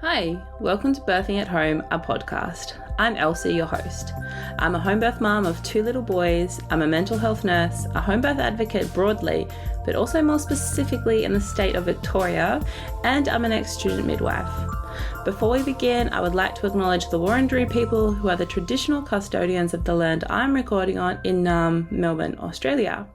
Hi, welcome to Birthing at Home, a podcast. I'm Elsie, your host. I'm a homebirth mum of 2 little boys. I'm a mental health nurse, a homebirth advocate broadly, but also more specifically in the state of Victoria, and I'm an ex-student midwife. Before we begin, I would like to acknowledge the Wurundjeri people who are the traditional custodians of the land I'm recording on in Melbourne, Australia.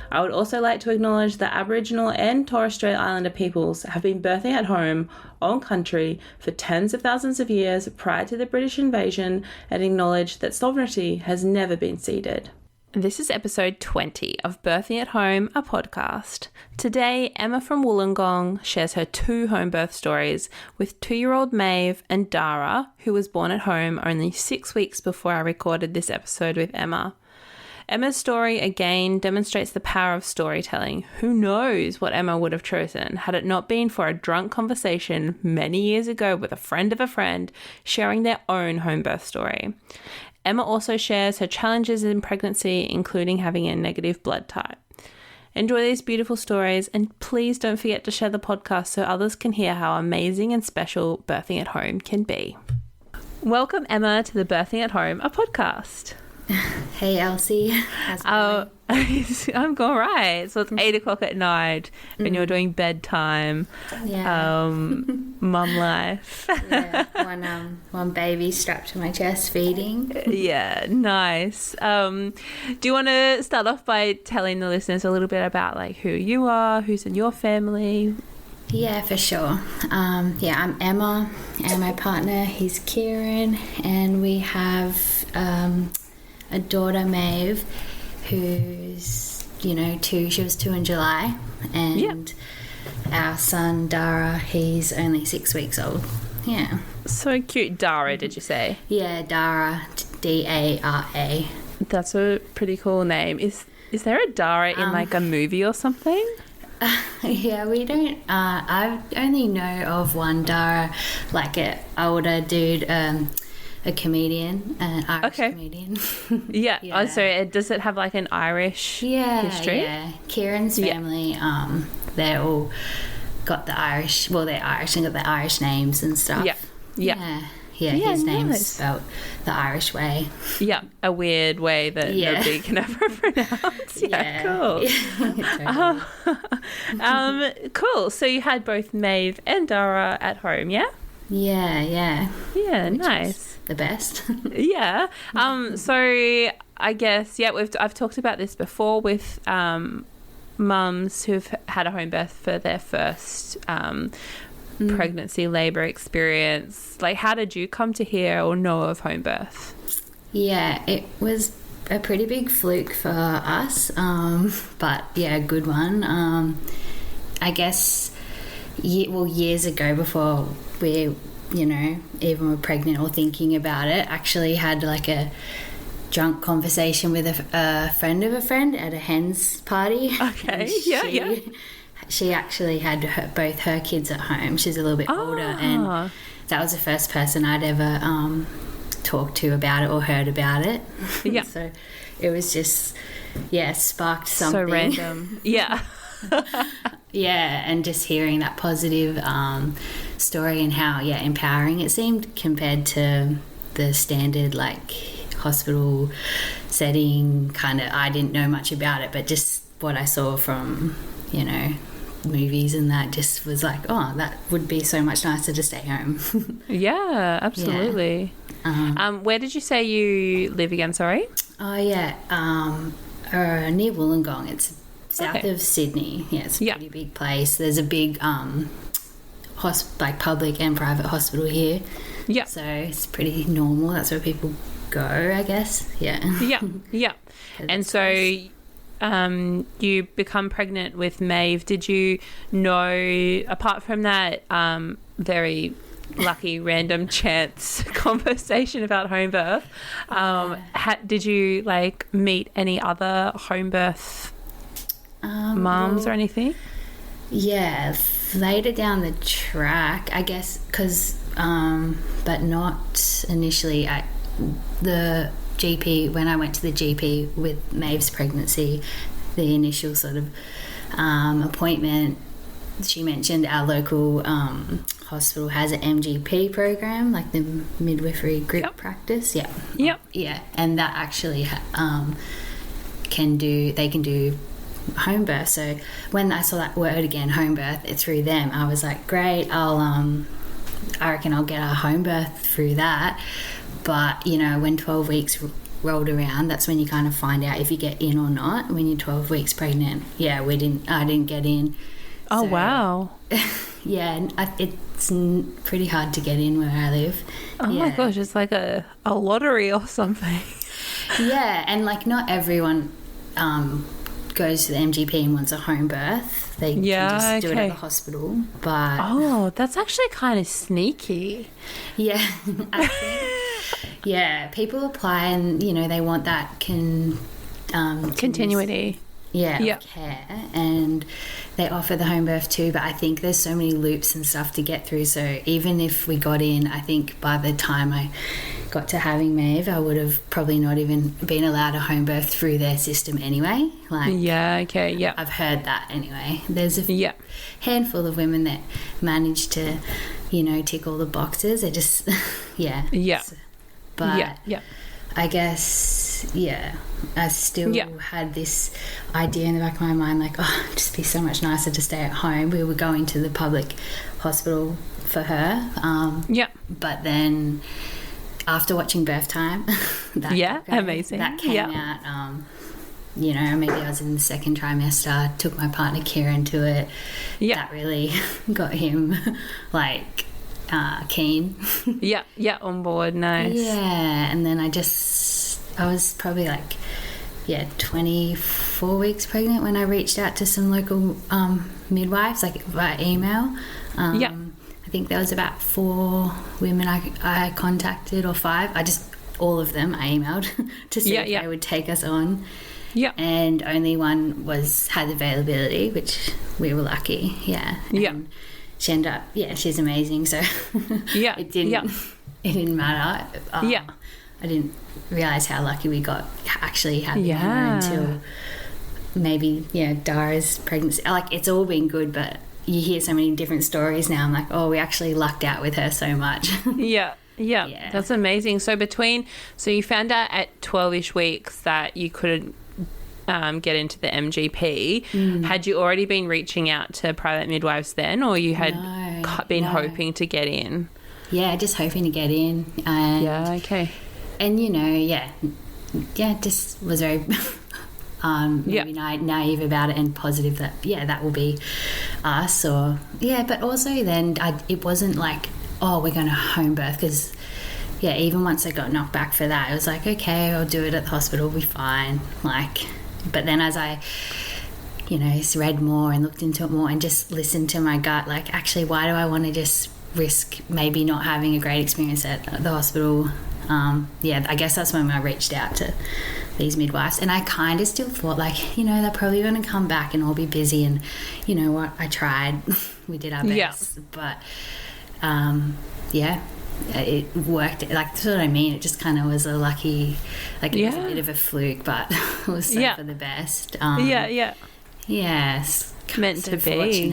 I would also like to acknowledge the Aboriginal and Torres Strait Islander peoples have been birthing at home on country for tens of thousands of years prior to the British invasion, and acknowledge that sovereignty has never been ceded. This is episode 20 of Birthing at Home, a podcast. Today, Emma from Woollongong shares her 2 home birth stories with 2-year-old Maeve and Dara, who was born at home only 6 weeks before I recorded this episode with Emma. Emma's story again demonstrates the power of storytelling. Who knows what Emma would have chosen had it not been for a drunk conversation many years ago with a friend of a friend sharing their own home birth story. Emma also shares her challenges in pregnancy, including having a negative blood type. Enjoy these beautiful stories, and please don't forget to share the podcast so others can hear how amazing and special birthing at home can be. Welcome, Emma, to the Birthing at Home, a podcast. Hey, Elsie. How's it going? I'm all right. So it's 8 o'clock at night and you're doing bedtime. Yeah. Mum life. Yeah. One baby strapped to my chest feeding. Yeah, nice. Do you want to start off by telling the listeners a little bit about like who you are, who's in your family? Yeah, for sure. I'm Emma, and my partner, he's Kieran, and we have a daughter, Maeve, who's, 2. She was 2 in July. And our son, Dara, he's only 6 weeks old. Yeah. So cute. Dara, did you say? Yeah, Dara, D-A-R-A. That's a pretty cool name. Is there a Dara in like a movie or something? Yeah, we don't. I only know of one Dara, like an older dude, a comedian, an Irish comedian. Yeah. Oh, so does it have like an Irish history? Yeah. Kieran's family, they all got the Irish. Well, they're Irish and got the Irish names and stuff. Yeah. Yeah, his name's spelt the Irish way. Yeah, a weird way that nobody can ever pronounce. Cool. Cool. So you had both Maeve and Dara at home, yeah? Yeah. Yeah, which nice. The best. Yeah. So I guess, I've talked about this before with mums who've had a home birth for their first pregnancy, labour experience. Like, how did you come to hear or know of home birth? Yeah, it was a pretty big fluke for us, but yeah, a good one. I guess years ago, before we even were pregnant or thinking about it, actually had like a drunk conversation with a friend of a friend at a hen's party. Okay. She actually had both her kids at home. She's a little bit older, and that was the first person I'd ever talked to about it or heard about it. Yeah. So it was just, sparked something. So random. Yeah. Yeah, and just hearing that positive story and how, empowering it seemed compared to the standard, like, hospital setting kind of. I didn't know much about it, but just what I saw from, movies and that just was like, oh, that would be so much nicer to stay home. Yeah, absolutely. Where did you say you live again, sorry? Oh, yeah, near Woollongong. It's south of Sydney. Yeah, it's a pretty big place. There's a big public and private hospital here. Yeah. So it's pretty normal. That's where people go, I guess. Yeah. Yeah. And so you become pregnant with Maeve. Did you know, apart from that very lucky random chance conversation about home birth, did you like meet any other home birth mums or anything? Yeah, later down the track, I guess, because but not initially. The GP, when I went to the GP with Maeve's pregnancy, the initial sort of appointment, she mentioned our local hospital has an MGP program, like the midwifery group practice. Yeah, and that actually they can do home birth. So when I saw that word again, home birth, it's through them. I was like, great, I reckon I'll get a home birth through that. But when 12 weeks rolled around, that's when you kind of find out if you get in or not. When you're 12 weeks pregnant, I didn't get in. Oh, so, wow. Yeah, and it's pretty hard to get in where I live. Oh my gosh, it's like a lottery or something. Yeah, and like not everyone goes to the MGP and wants a home birth. They can just do it at the hospital. But that's actually kind of sneaky. Yeah, I think. People apply and they want that continuity. Of care, and they offer the home birth too, but I think there's so many loops and stuff to get through, so even if we got in, I think by the time I got to having Maeve, I would have probably not even been allowed a home birth through their system anyway. I've heard that anyway. There's a handful of women that manage to tick all the boxes. They just I guess, I still had this idea in the back of my mind, like, it'd just be so much nicer to stay at home. We were going to the public hospital for her. But then after watching Birth Time, amazing. That came out, maybe I was in the second trimester, took my partner Kieran to it. That really got him, keen. On board. Nice. And then I was probably 24 weeks pregnant when I reached out to some local midwives, via email. I think there was about 4 women I contacted, or 5. All of them I emailed to see if they would take us on. And only one had availability, which we were lucky. And she ended up, she's amazing. So it didn't matter. I didn't realise how lucky we got actually having her until maybe, Dara's pregnancy. It's all been good, but you hear so many different stories now. I'm like, we actually lucked out with her so much. That's amazing. So you found out at 12-ish weeks that you couldn't get into the MGP. Had you already been reaching out to private midwives then, or you had been hoping to get in? Just hoping to get in. And, and just was very maybe naive about it and positive that that will be us, or but also then it wasn't like, we're going to home birth, because even once I got knocked back for that, it was like, okay, I'll do it at the hospital, we'll be fine. But then as I read more and looked into it more and just listened to my gut, actually, why do I want to just risk maybe not having a great experience at the hospital? I guess that's when I reached out to these midwives, and I kind of still thought they're probably going to come back and all be busy, and you know what, I tried. We did our best, but it worked. That's what I mean. It just kind of was a lucky, it was a bit of a fluke, but it was for the best. Yes. Meant to be.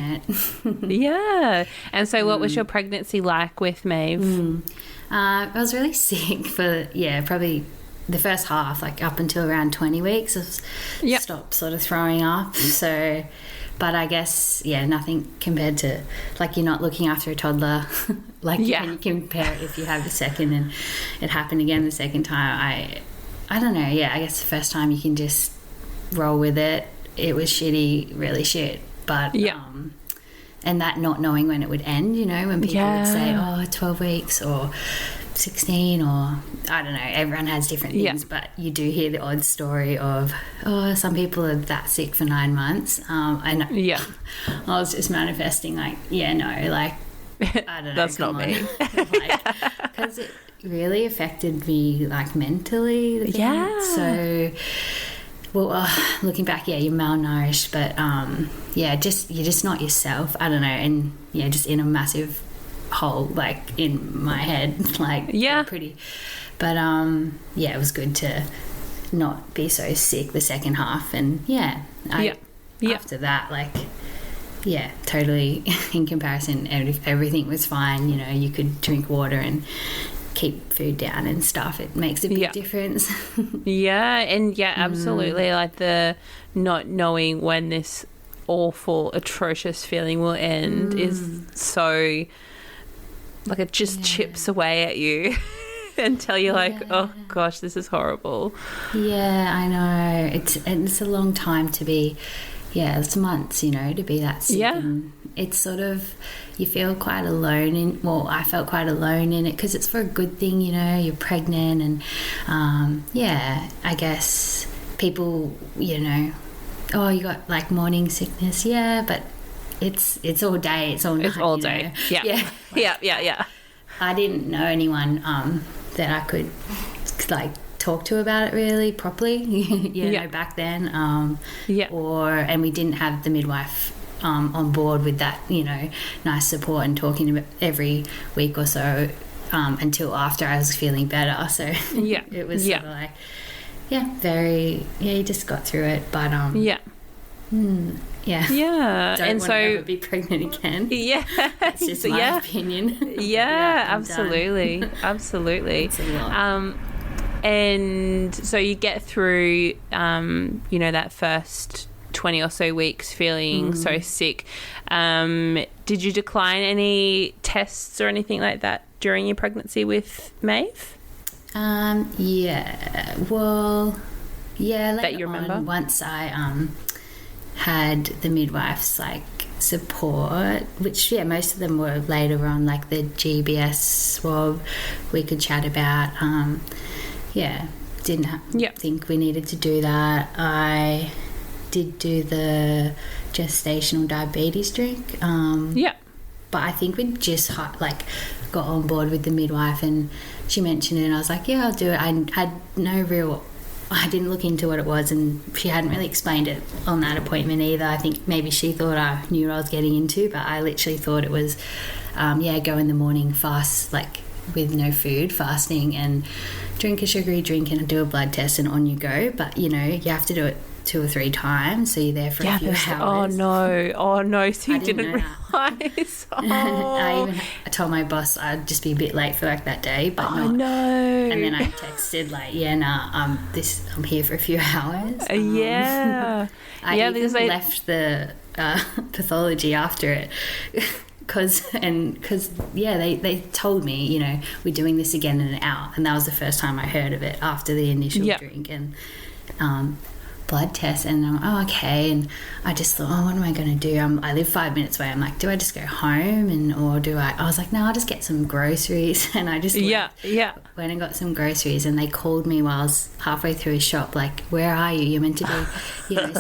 Fortunate. And so what was your pregnancy like with Maeve? I was really sick for probably the first half, up until around 20 weeks. I stopped sort of throwing up. So, but I guess nothing compared to you're not looking after a toddler. You can compare it if you have the second and it happened again the second time. I don't know. I guess the first time you can just roll with it. It was shitty, really shit. But and that not knowing when it would end, when people would say, 12 weeks or 16, or I don't know, everyone has different things, but you do hear the odd story of, some people are that sick for 9 months. I was just manifesting I don't know. That's not me. Because it really affected me mentally. So looking back, you're malnourished, but you're just not yourself. I don't know, and just in a massive hole, in my head, pretty. But it was good to not be so sick the second half, and after that, yeah, totally. In comparison, if everything was fine, you know, you could drink water and keep food down and stuff. It makes a big difference. Absolutely. Like the not knowing when this awful, atrocious feeling will end is so, like, it just chips away at you until you're like, oh gosh, this is horrible. Yeah, I know. It's a long time to be. Yeah, it's months, you know, to be that sick. Yeah. And it's sort of, you feel quite alone I felt quite alone in it because it's for a good thing, you know, you're pregnant and, I guess people, you know, oh, you got like morning sickness. Yeah, but it's all day, it's all night. It's all day. Yeah. Yeah. I didn't know anyone that I could, like, talk to about it really properly, you know, back then. And we didn't have the midwife on board with that, you know, nice support and talking about every week or so until after I was feeling better. So it was sort of like, you just got through it. But don't want to ever be pregnant again. That's just my opinion. Absolutely. It's a lot. And so you get through, you know, that first 20 or so weeks feeling so sick. Did you decline any tests or anything like that during your pregnancy with Maeve? Later that you remember? Once I had the midwife's, like, support, which most of them were later on, like the GBS swab we could chat about. Didn't think we needed to do that. I did do the gestational diabetes drink. But I think we just got on board with the midwife and she mentioned it and I was like, yeah, I'll do it. I didn't look into what it was and she hadn't really explained it on that appointment either. I think maybe she thought I knew what I was getting into, but I literally thought it was, go in the morning, fast, like with no food, fasting, and drink a sugary drink and do a blood test and on you go. But, you know, you have to do it 2 or 3 times, so you're there for a few hours. Oh no, so you didn't realise. I told my boss I'd just be a bit late for like that day, but not. No. And then I texted like, I'm here for a few hours. I even left the pathology after it. Because they told me, you know, we're doing this again in an hour, and that was the first time I heard of it after the initial drink and blood test. And I'm okay, and I just thought, what am I going to do? I live 5 minutes away. I'm like, do I just go home or do I was like, no, I'll just get some groceries. And I just went and got some groceries, and they called me while I was halfway through a shop, like, where are you? You're meant to be, you know,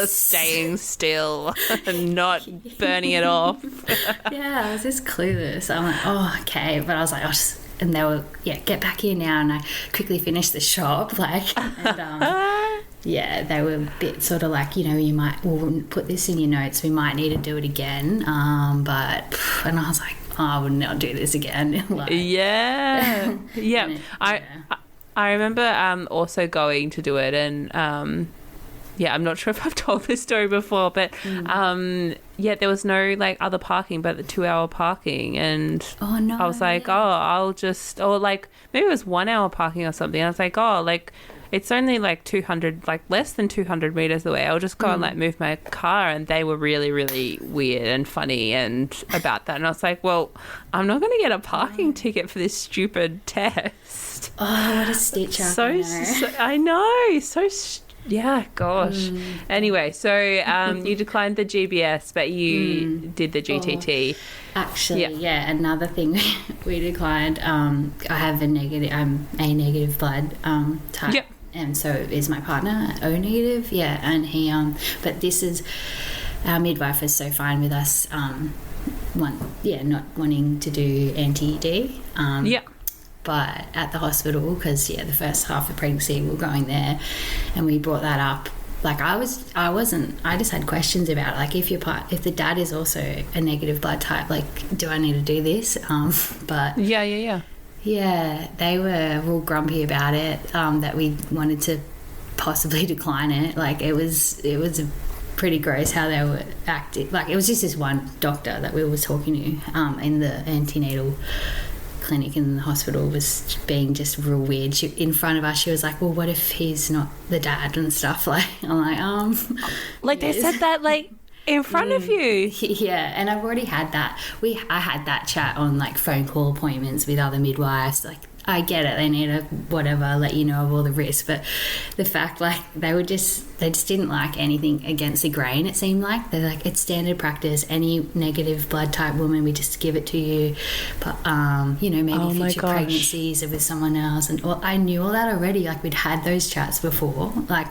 staying still and not burning it off. I was just clueless. I'm like, oh, okay. But I was like, and they were, get back here now. And I quickly finished the shop, like, and they were a bit sort of like, you know, we'll put this in your notes, we might need to do it again. And I was like, I would not do this again. I remember also going to do it, and I'm not sure if I've told this story before, but there was no like other parking but the 2-hour parking, and I was like, maybe it was 1 hour parking or something. I was like, it's only like 200, like less than 200 meters away. I'll just go and like move my car. And they were really, really weird and funny and about that. And I was like, well, I'm not going to get a parking ticket for this stupid test. Oh, what a stitch up. I know. Gosh. Anyway, so you declined the GBS, but you did the GTT. Actually, another thing we declined. I have I'm A negative blood type. Yep. And so is my partner, O negative. Yeah, and he but this is, our midwife is so fine with us not wanting to do anti-D. But at the hospital, because the first half of pregnancy we were going there, and we brought that up. Like I just had questions about it. Like if the dad is also a negative blood type, like do I need to do this? But they were real grumpy about it. That we wanted to possibly decline it. Like it was a pretty gross how they were acting. Like, it was just this one doctor that we were talking to in the antenatal clinic in the hospital was being just real weird. She, in front of us, she was like, well, what if he's not the dad and stuff? Like, I'm like, like they said that like in front of you. Yeah, and I've already had that. I had that chat on like phone call appointments with other midwives. Like, I get it, they need to whatever, let you know of all the risks, but the fact, like, they just didn't like anything against the grain. It seemed like they're like, it's standard practice, any negative blood type woman, we just give it to you, but you know, maybe future pregnancies are with someone else. And I knew all that already. Like, we'd had those chats before. Like,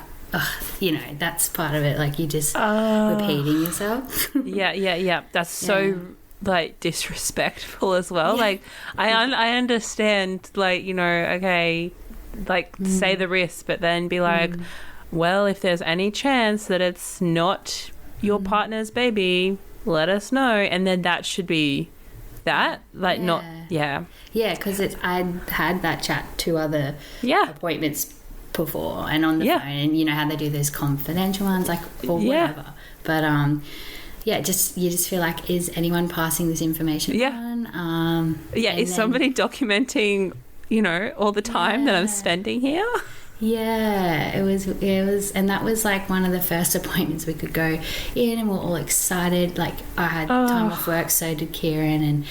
you know, that's part of it. Like, you just repeating yourself. yeah that's so like disrespectful as well. Like, I understand, like, you know, okay, like say the risk, but then be like, well, if there's any chance that it's not your partner's baby, let us know. And then that should be that, like, not because I had that chat 2 other appointments before and on the phone, and you know how they do those confidential ones, like, or whatever, but you just feel like, is anyone passing this information on? Is somebody documenting, you know, all the time that I'm spending here? Yeah, it was, and that was like one of the first appointments we could go in, and we're all excited. Like, I had time off work, so did Kieran, and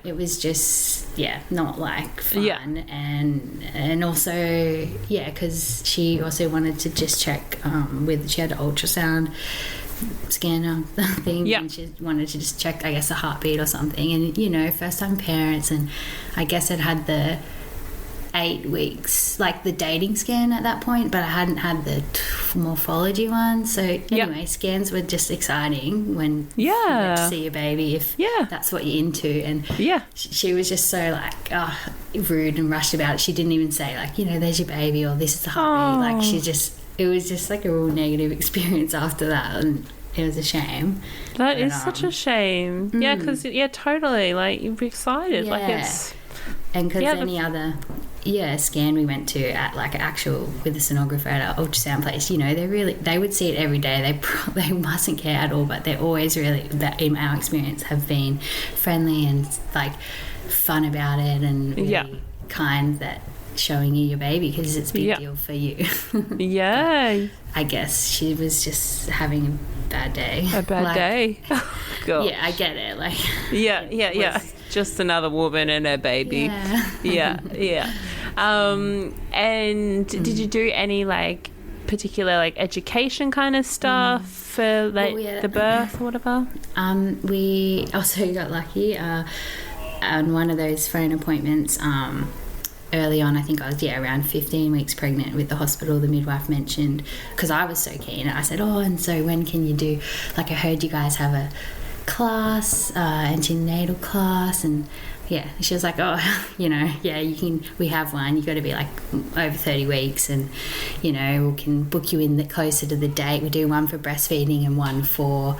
it was just not like fun, and also because she also wanted to just check she had an ultrasound scanner thing, and she wanted to just check, I guess, a heartbeat or something, and you know, first time parents, and I guess it had the 8 weeks, like the dating scan at that point, but I hadn't had the morphology one. So anyway, scans were just exciting when you get to see your baby, if that's what you're into. And she was just so like rude and rushed about it. She didn't even say, like, you know, there's your baby, or this is the heartbeat. Like, it was just like a real negative experience after that, and it was a shame. That is such a shame. Yeah, because totally, like, you'd be excited, like, it's, and because any other scan we went to at like actual with a sonographer at our ultrasound place, you know, they would see it every day. They mustn't care at all, but they're always really, that in our experience, have been friendly and like fun about it, and really kind, that showing you your baby, because it's a big deal for you. I guess she was just having a bad day. Day. God. Yeah, I get it. Like, just another woman and her baby. And did you do any like particular like education kind of stuff for like the birth or whatever? We also got lucky on one of those phone appointments. Early on, I think I was around 15 weeks pregnant with the hospital. The midwife mentioned, because I was so keen, and I said, and so when can you do, like, I heard you guys have a class, antenatal class, and she was like, you know, you can, we have one, you got to be like over 30 weeks, and you know, we can book you in closer to the date. We do one for breastfeeding and one for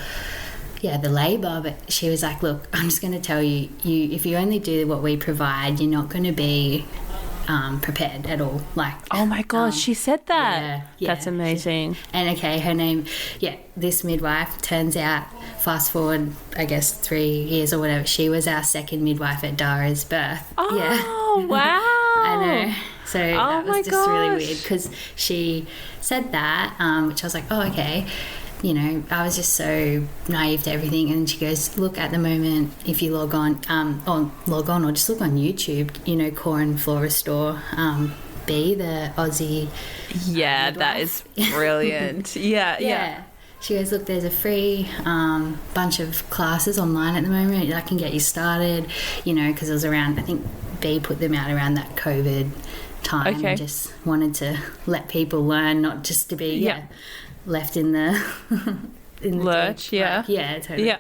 the labour. But she was like, look, I'm just going to tell you, if you only do what we provide, you're not going to be prepared at all. Like, oh my gosh, she said that. That's amazing. And her name, this midwife, turns out, fast forward, I guess 3 years or whatever, she was our second midwife at Dara's birth. Wow. I know. So that was just really weird, because she said that, which I was like, okay. You know, I was just so naive to everything. And she goes, look, at the moment, if you log on or just look on YouTube, you know, Core and Flora Restore, B, the Aussie that is brilliant. Yeah. She goes, look, there's a free bunch of classes online at the moment that can get you started, you know, because it was around, I think B put them out around that COVID time. Okay. I just wanted to let people learn, not just to be left in the lurch. Totally.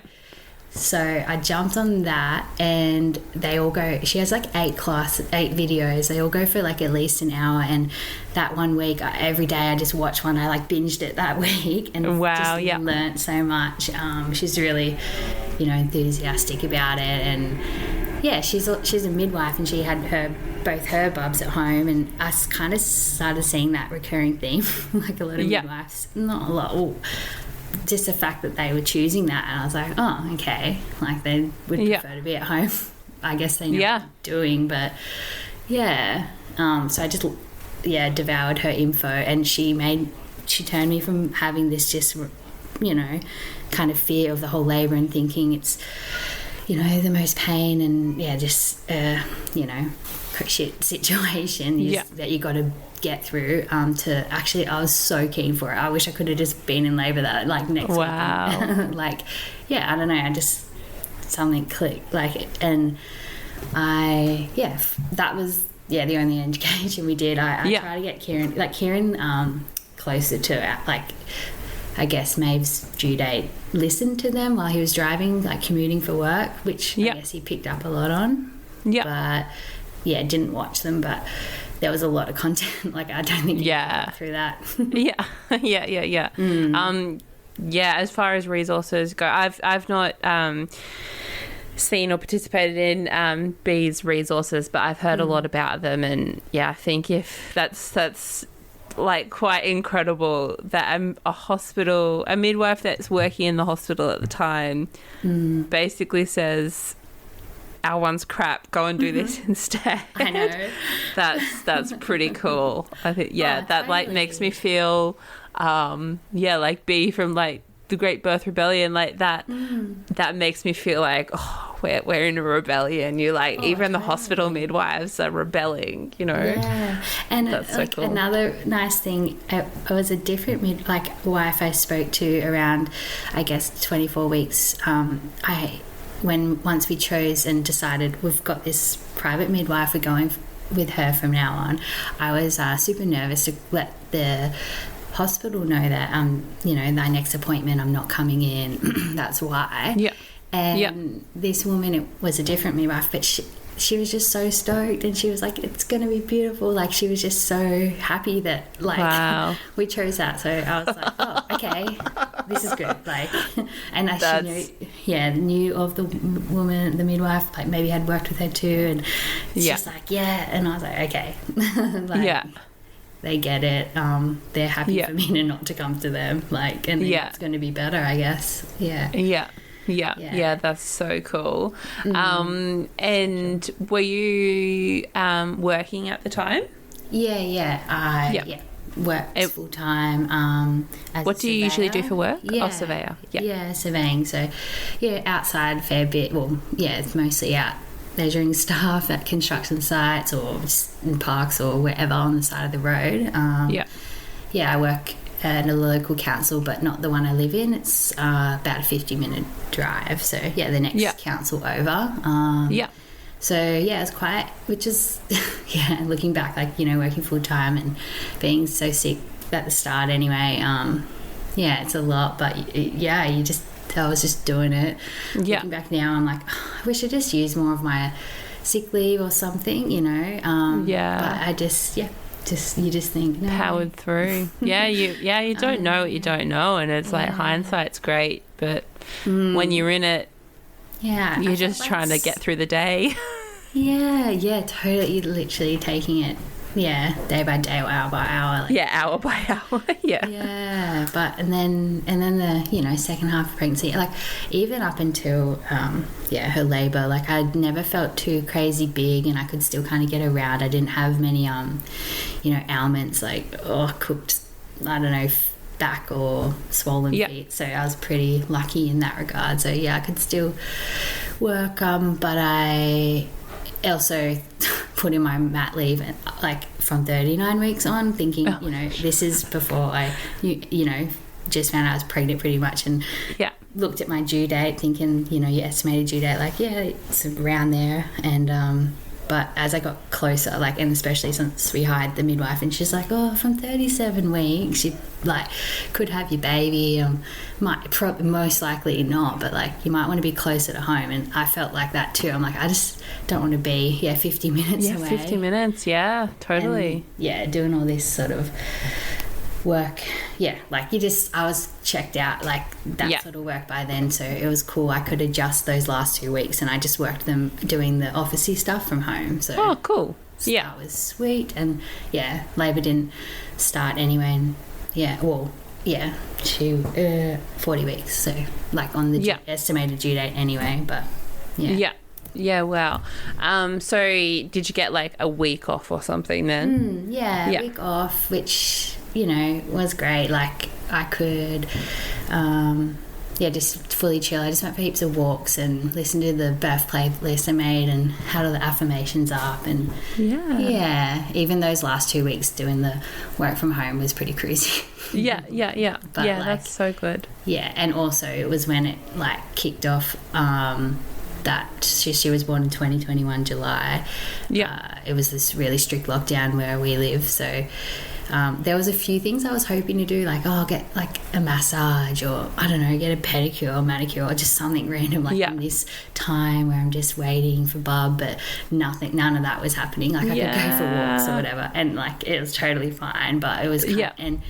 So I jumped on that, and they all go, she has like 8 videos, they all go for like at least an hour, and that one week every day I just watched one. I like binged it that week, and learnt so much. She's really, you know, enthusiastic about it, and she's a midwife, and she had both her bubs at home, and I kind of started seeing that recurring theme. Like a lot of midwives, not a lot, just the fact that they were choosing that, and I was like, oh, okay, like they would prefer to be at home. I guess they know what they're doing, but so I just devoured her info, and she turned me from having this just, you know, kind of fear of the whole labour and thinking it's, you know, the most pain and just you know, shit situation that you got to get through, to actually, I was so keen for it. I wish I could have just been in labour that like next week. Like, I don't know, I just, something clicked, like, and that was the only education we did. I tried to get Kieran closer to, like, I guess Maeve's due date, listened to them while he was driving, like commuting for work, which I guess he picked up a lot on. But didn't watch them, but there was a lot of content. Like, I don't think you got through that. As far as resources go, I've not seen or participated in B's resources, but I've heard a lot about them, and I think if that's like quite incredible that a midwife that's working in the hospital at the time basically says, our one's crap, go and do this instead. I know. That's pretty cool. I think that like makes me feel like B from like the Great Birth Rebellion, like that that makes me feel like, oh, we're in a rebellion. You like, even the hospital midwives are rebelling, you know. And that's so cool. Another nice thing, it was a different wife I spoke to around, I guess, 24 weeks. Once we chose and decided we've got this private midwife, we're going with her from now on, I was super nervous to let the hospital know that you know, my next appointment I'm not coming in. That's why. This woman, it was a different midwife, but she was just so stoked, and she was like, it's going to be beautiful. Like, she was just so happy that, like, we chose that. So I was like, oh, okay, this is good. Like, and she knew of the woman, the midwife, like maybe had worked with her too, and it's just like, and I was like, okay. Like, they get it. They're happy for me to not to come to them. Like, and then it's going to be better, I guess. Yeah, that's so cool. And were you working at the time? I worked full time. What do you usually do for work? Surveyor. Surveying. So outside a fair bit. Well, it's mostly out measuring stuff at construction sites or just in parks or wherever on the side of the road. I work at a local council, but not the one I live in. It's about a 50-minute drive. So the next council over. So it's quite, which is looking back, like, you know, working full time and being so sick at the start anyway. It's a lot, but I was just doing it. Looking back now, I'm like, I wish I just used more of my sick leave or something, you know. But I just you just think, no. Powered through. You don't know what you don't know, and it's like hindsight's great, but when you're in it, you're just trying to get through the day. Totally. You're literally taking it day by day, hour by hour. Hour by hour. But and then the, you know, second half of pregnancy, like even up until her labour, like I'd never felt too crazy big, and I could still kind of get around. I didn't have many you know, ailments like cooked, I don't know, back or swollen feet. So I was pretty lucky in that regard. So I could still work, but I also put in my mat leave, like from 39 weeks on, thinking, you know, this is before I, you know, just found out I was pregnant pretty much, and looked at my due date thinking, you know, your estimated due date, like, it's around there. And but as I got closer, like, and especially since we hired the midwife, and she's like, from 37 weeks you like could have your baby, most likely not, but like you might want to be closer to home. And I felt like that too. I'm like, I just don't want to be 50 minutes away. 50 minutes, totally. And, doing all this sort of work, like I was checked out, like that sort of work by then, so it was cool. I could adjust those last 2 weeks, and I just worked them doing the officey stuff from home. So cool. So that was sweet. And labour didn't start anyway, and yeah, she 40 weeks, so like on the estimated due date anyway, but yeah, wow. So did you get like a week off or something then? A week off, which, you know, was great. Like I could just fully chill. I just went for heaps of walks and listened to the birth playlist I made and had all the affirmations up, and even those last 2 weeks doing the work from home was pretty crazy. But like, that's so good. And also it was when it like kicked off that she was born in 2021 July. It was this really strict lockdown where we live, so there was a few things I was hoping to do, like get like a massage, or I don't know, get a pedicure or manicure, or just something random in this time where I'm just waiting for Bub, but none of that was happening. Like I could go for walks or whatever, and like it was totally fine, but it was and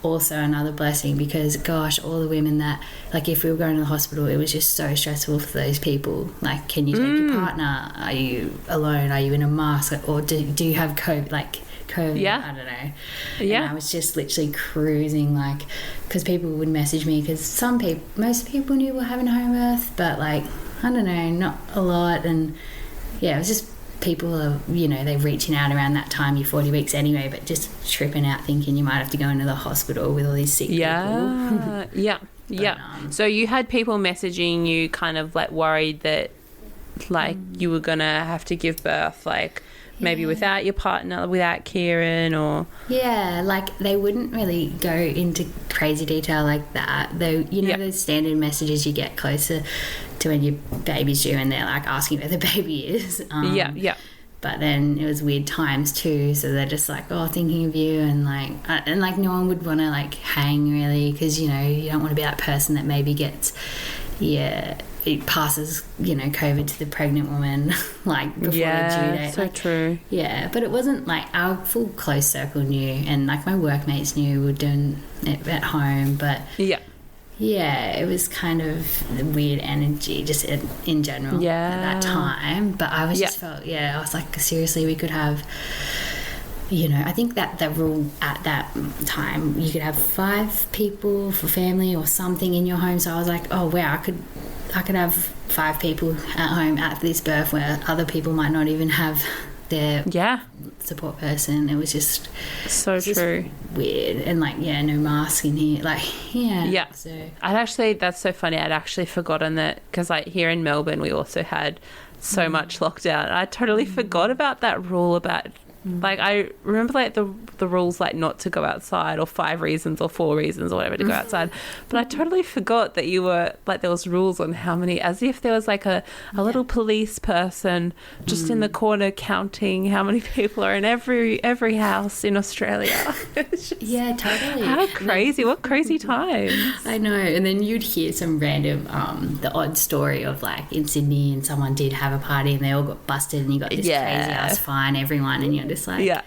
also another blessing, because gosh, all the women that, like, if we were going to the hospital, it was just so stressful for those people. Like, can you take your partner? Are you alone? Are you in a mask? Or do you have COVID? Like COVID, I don't know. And I was just literally cruising, like, because people would message me, because most people knew we were having a home birth, but like, I don't know, not a lot. And it was just people are, you know, they're reaching out around that time, you're 40 weeks anyway, but just tripping out thinking you might have to go into the hospital with all these sick people. So you had people messaging you kind of like worried that like you were gonna have to give birth, like maybe without your partner, without Kieran, or like they wouldn't really go into crazy detail like that, though. You know, the standard messages you get closer to when your baby's due and they're like asking where the baby is. But then it was weird times too, so they're just like, oh, thinking of you, and like no one would want to like hang really, because, you know, you don't want to be that person that maybe gets it passes, you know, COVID to the pregnant woman like before the due date. So true. But it wasn't like our full close circle knew, and like my workmates knew we were doing it at home, but it was kind of weird energy just in general at that time. But I was just felt I was like, seriously, we could have, you know, I think that the rule at that time, you could have 5 people for family or something in your home. So I was like, oh wow, I could have 5 people at home at this birth where other people might not even have their support person. It was just true, weird, and like no mask in here, like so that's so funny. I'd actually forgotten that, because like here in Melbourne we also had so much lockdown. I totally forgot about that rule about like, I remember like the rules like not to go outside, or 5 reasons or 4 reasons or whatever to go outside, but I totally forgot that you were like, there was rules on how many, as if there was like a little police person just in the corner counting how many people are in every house in Australia. Totally. How crazy. What crazy times. I know. And then you'd hear some random the odd story of like in Sydney, and someone did have a party and they all got busted, and you got this crazy ass fine, everyone, and you're just like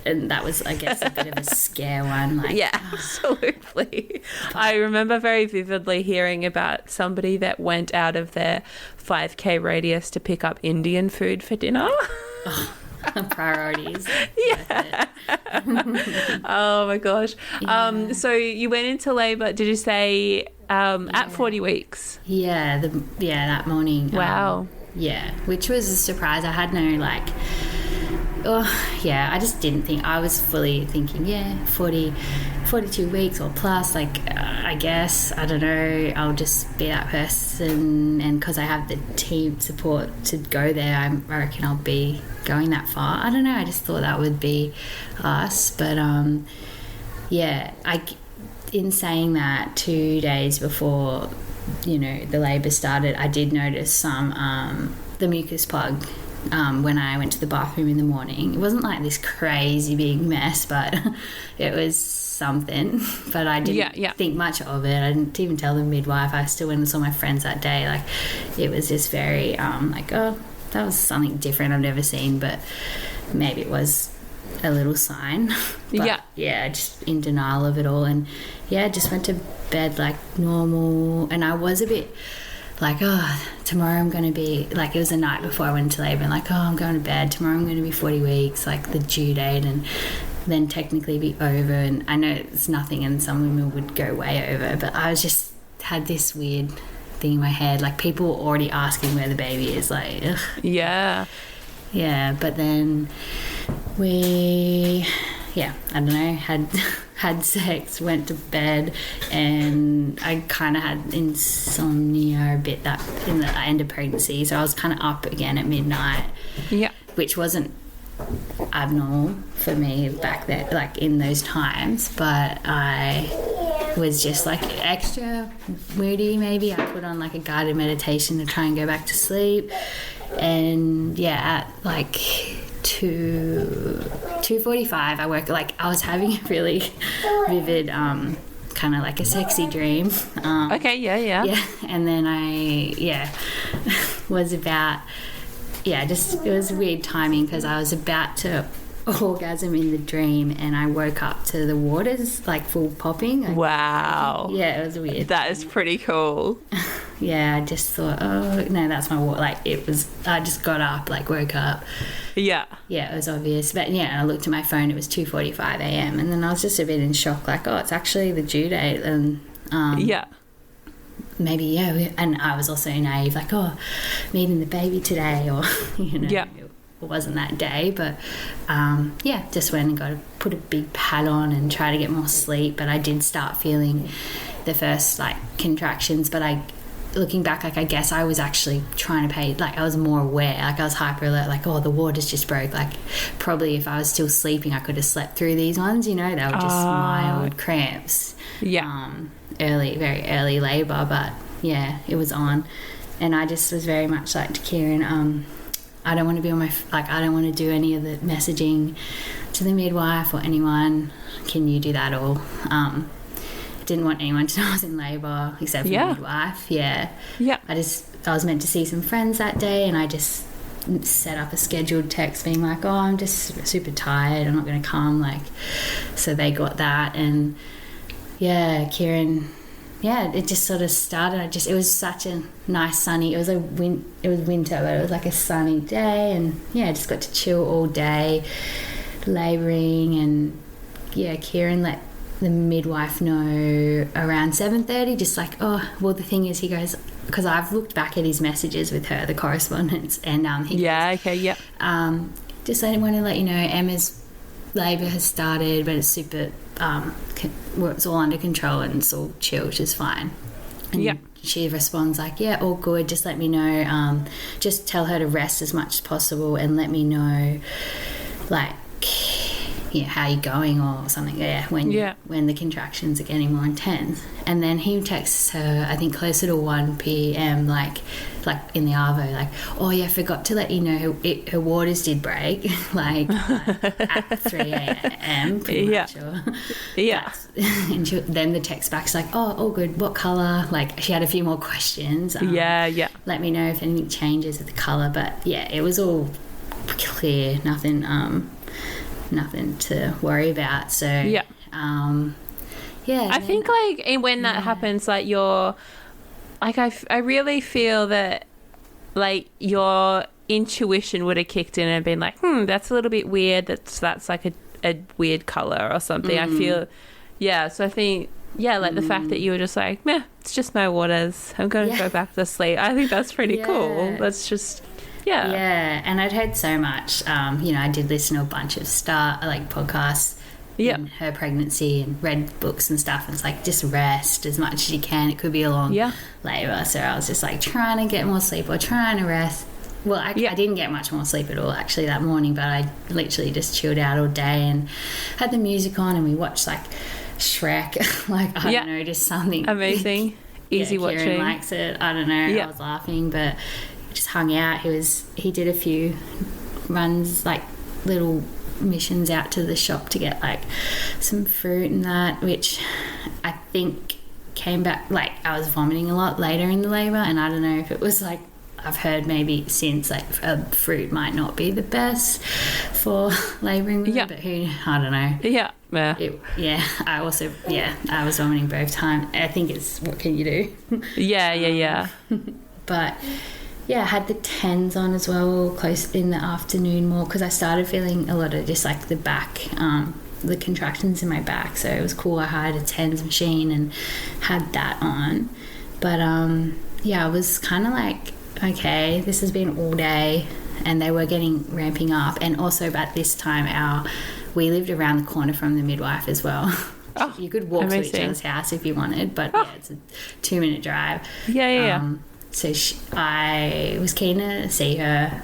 and that was, I guess, a bit of a scare one. Like, absolutely. I remember very vividly hearing about somebody that went out of their 5K radius to pick up Indian food for dinner. Priorities. Oh my gosh. So you went into labour, did you say at 40 weeks? That morning. Wow. Which was a surprise. I had no like I just didn't think, I was fully thinking 42 weeks or plus, like I guess, I don't know, I'll just be that person, and because I have the team support to go there, I reckon I'll be going that far. I don't know, I just thought that would be us. But in saying that, 2 days before, you know, the labour started, I did notice some the mucus plug when I went to the bathroom in the morning. It wasn't like this crazy big mess, but it was something. But I didn't think much of it. I didn't even tell the midwife. I still went and saw my friends that day. Like, it was just very like, oh, that was something different I've never seen, but maybe it was a little sign. But, just in denial of it all. And just went to bed like normal. And I was a bit like, oh, tomorrow I'm going to be, like, it was the night before I went into labour, and like, oh, I'm going to bed, tomorrow I'm going to be 40 weeks, like the due date, and then technically be over. And I know it's nothing, and some women would go way over, but I was just had this weird thing in my head, like people were already asking where the baby is, like ugh. Yeah. But then we I don't know, had sex, went to bed, and I kind of had insomnia a bit that in the end of pregnancy, so I was kind of up again at midnight, which wasn't abnormal for me back then, like in those times, but I was just like extra moody. Maybe I put on like a guided meditation to try and go back to sleep, and at like 2:45 I woke, like I was having a really vivid kind of like a sexy dream, and then I was about just, it was weird timing because I was about to orgasm in the dream, and I woke up to the waters like full popping. Like, wow. Yeah, it was weird. That is pretty cool. I just thought, oh no, that's my water. Like it was, I just got up, like woke up. Yeah, it was obvious. But I looked at my phone, it was 2:45 a.m. and then I was just a bit in shock, like, oh, it's actually the due date. And maybe and I was also naive, like, oh, meeting the baby today, or it wasn't that day, but just went and put a big pad on and try to get more sleep. But I did start feeling the first like contractions, but looking back, like I guess I was actually trying to pay, like I was more aware, like I was hyper alert, like, oh, the waters just broke. Like probably if I was still sleeping I could have slept through these ones, they were just mild cramps. Very early labour, but it was on. And I just was very much like to Kieran, I don't want to be on my, like I don't want to do any of the messaging to the midwife or anyone. Can you do that all? Didn't want anyone to know I was in labour except for the midwife. I was meant to see some friends that day, and I just set up a scheduled text being like, oh, I'm just super tired, I'm not going to come, like, so they got that. And Kieran, it just sort of started. It was such a nice sunny, it was winter, but it was like a sunny day, and I just got to chill all day labouring. And Kieran let the midwife know around 7:30, just like, oh, well, the thing is, he goes, because I've looked back at his messages with her, the correspondence, and he just I want to let you know Emma's labour has started, but it's super it's all under control and it's all chill, which is fine. And she responds like, all good, just let me know, just tell her to rest as much as possible and let me know like how you're going or something, when the contractions are getting more intense. And then he texts her, I think closer to 1 p.m, like in the arvo, like, oh yeah, forgot to let you know her waters did break, like at 3 a.m. pretty much. And then the text back's like, oh, all good, what colour? Like she had a few more questions. Let me know if anything changes with the colour. But it was all clear, nothing to worry about. So I think like when that happens, like you're like, I really feel that like your intuition would have kicked in and been like, that's a little bit weird, that's like a weird color or something. I feel so I think like the fact that you were just like, it's just my waters, I'm going to go back to sleep. I think that's pretty cool. That's just and I'd heard so much. I did listen to a bunch of podcasts in her pregnancy and read books and stuff. And it's like, just rest as much as you can. It could be a long labour. So I was just like trying to get more sleep or trying to rest. Well, I didn't get much more sleep at all actually that morning, but I literally just chilled out all day and had the music on, and we watched like Shrek, like I don't know, just something amazing, easy watching. Kieran likes it. I don't know. I was laughing, but just hung out. He did a few runs, like little missions out to the shop to get like some fruit and that, which I think came back like I was vomiting a lot later in the labour. And I don't know if it was like, I've heard maybe since like fruit might not be the best for labouring women, but I don't know. I also I was vomiting both times. I think it's, what can you do? But I had the 10s on as well, close in the afternoon more, because I started feeling a lot of just like the back the contractions in my back, so it was cool. I hired a TENS machine and had that on. But I was kind of like, okay, this has been all day, and they were ramping up. And also at this time we lived around the corner from the midwife as well. Oh, you could walk amazing. to each other's house if you wanted, but it's a 2-minute drive. So I was keen to see her,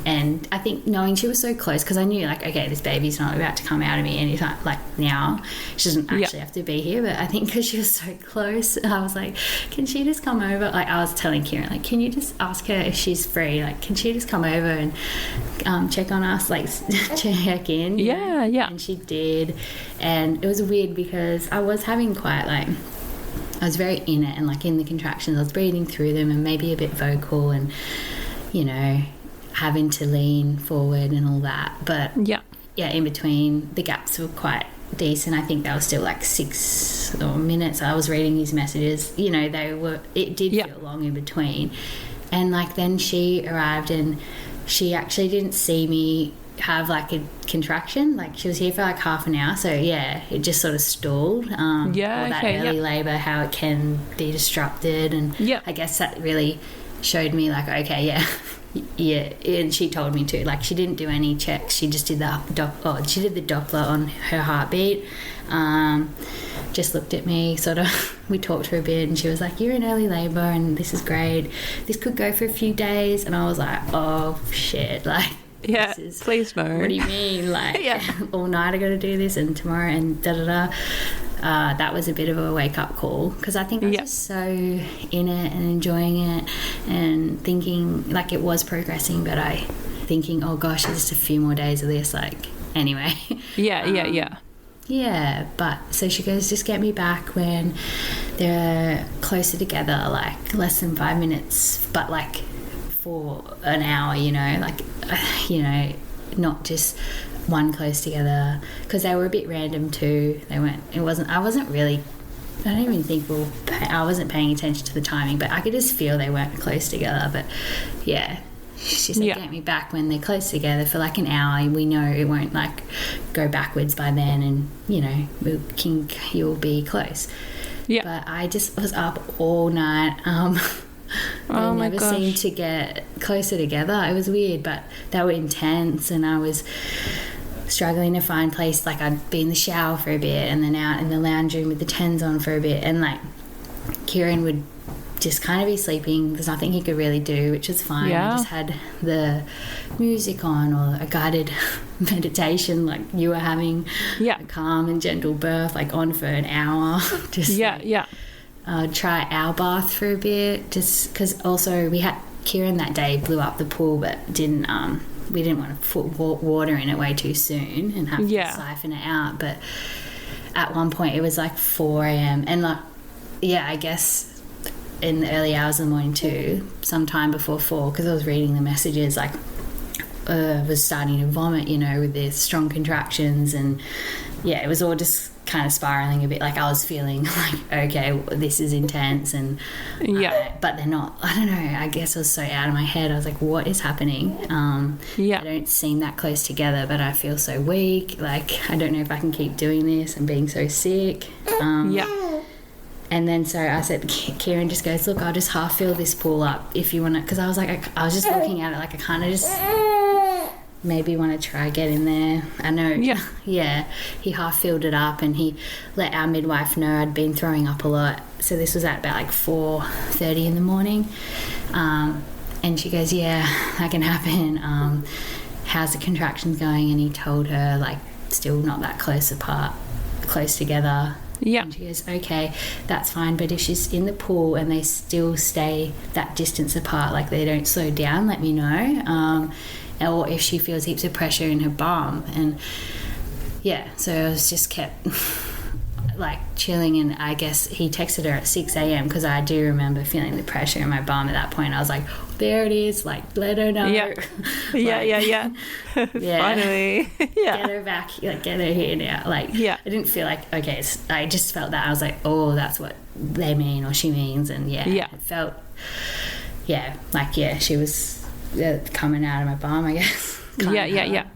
and I think knowing she was so close, because I knew, like, okay, this baby's not about to come out of me anytime, like now. She doesn't actually have to be here, but I think because she was so close, I was like, can she just come over? Like, I was telling Kieran, like, can you just ask her if she's free? Like, can she just come over and check on us, like, check in? Yeah. And she did, and it was weird because I was having quite, like, I was very in it, and like in the contractions I was breathing through them and maybe a bit vocal and, you know, having to lean forward and all that. But in between the gaps were quite decent. I think they were still like 6 minutes. I was reading these messages, you know, it did feel long in between. And like then she arrived and she actually didn't see me have like a contraction. Like she was here for like half an hour, so it just sort of stalled. Or that early labour, how it can be disrupted, and I guess that really showed me like, okay, and she told me too, like she didn't do any checks, she just did the Doppler on her heartbeat. Just looked at me, sort of, we talked for a bit, and she was like, you're in early labour and this is great, this could go for a few days. And I was like, oh shit, like, please no. What do you mean? Like, all night I got to do this, and tomorrow, and da-da-da. That was a bit of a wake-up call, because I think I was just so in it and enjoying it and thinking, like, it was progressing, but thinking, oh gosh, there's just a few more days of this, like, anyway. Yeah, but so she goes, just get me back when they're closer together, like less than 5 minutes, but like for an hour, you know, like, you know, not just one close together, because they were a bit random too. I wasn't paying attention to the timing, but I could just feel they weren't close together. But she said, get me back when they're close together for like an hour. We know it won't like go backwards by then, and you know, you'll be close. But I just was up all night. They never seemed to get closer together. It was weird, but they were intense, and I was struggling to find place. Like, I'd be in the shower for a bit and then out in the lounge room with the TENS on for a bit, and like Kieran would just kind of be sleeping. There's nothing he could really do, which is fine. I just had the music on, or a guided meditation like you were having, a calm and gentle birth, like on for an hour. Just try our bath for a bit, just because also we had Kieran that day blew up the pool, but we didn't want to put water in it way too soon and have to siphon it out. But at one point it was like 4 a.m. and like, I guess in the early hours of the morning too, sometime before 4, because I was reading the messages, like was starting to vomit, you know, with the strong contractions, and it was all just kind of spiraling a bit. Like, I was feeling like, okay, this is intense, and but they're not. I don't know, I guess I was so out of my head. I was like, what is happening? They don't seem that close together, but I feel so weak. Like, I don't know if I can keep doing this. I'm being so sick. And then so I said, Kieran just goes, look, I'll just half fill this pool up if you want to, because I was like, I was just looking at it like, I kind of just maybe want to try get in there. I know. He half filled it up, and he let our midwife know I'd been throwing up a lot. So this was at about like 4:30 in the morning, and she goes, that can happen. How's the contractions going? And he told her, like, still not that close together. And she goes, okay, that's fine, but if she's in the pool and they still stay that distance apart, like they don't slow down, let me know. Or if she feels heaps of pressure in her bum. And so I was just kept like chilling, and I guess he texted her at 6 a.m. because I do remember feeling the pressure in my bum at that point. I was like, there it is, like, let her know. Finally. Get her back, like, get her here now. Like, I didn't feel like, okay, I just felt that. I was like, oh, that's what they mean, or she means. And it felt, she was coming out of my bum, I guess. It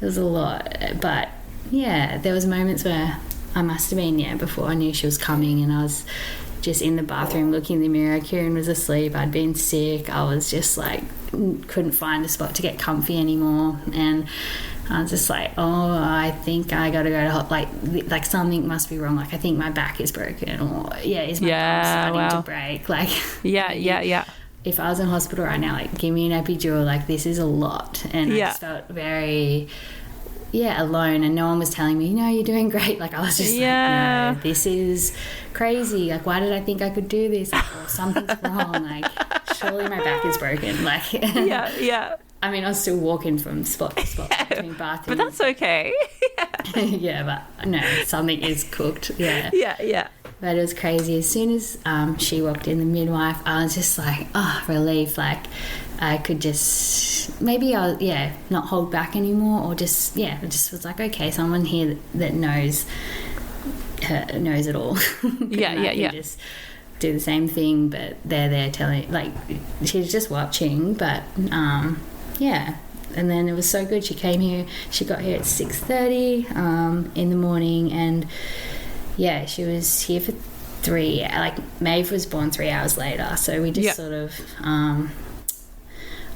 was a lot, but there was moments where I must have been, before I knew she was coming, and I was just in the bathroom looking in the mirror. Kieran was asleep. I'd been sick. I was just like, couldn't find a spot to get comfy anymore. And I was just like, oh, I think I got to go to like something must be wrong. Like, I think my back is broken, or is my arm starting to break? Like, yeah. If I was in hospital right now, like, give me an epidural. Like, this is a lot, and I just felt very alone, and no one was telling me, no, you're doing great. Like, I was just like, no, this is crazy. Like, why did I think I could do this? Like, oh, something's wrong. Like, surely my back is broken. Like, I mean, I was still walking from spot to spot between bathrooms. But that's okay. But no, something is cooked. Yeah. But it was crazy. As soon as she walked in, the midwife, I was just like, relief. Like, I could just, maybe I'll, not hold back anymore, or just, I just was like, okay, someone here that knows it all. Yeah. Just do the same thing, but they're there telling, like, she's just watching, but, and then it was so good. She came here, she got here at 6:30 in the morning, and she was here for 3 hours. Like, Maeve was born 3 hours later, so we just sort of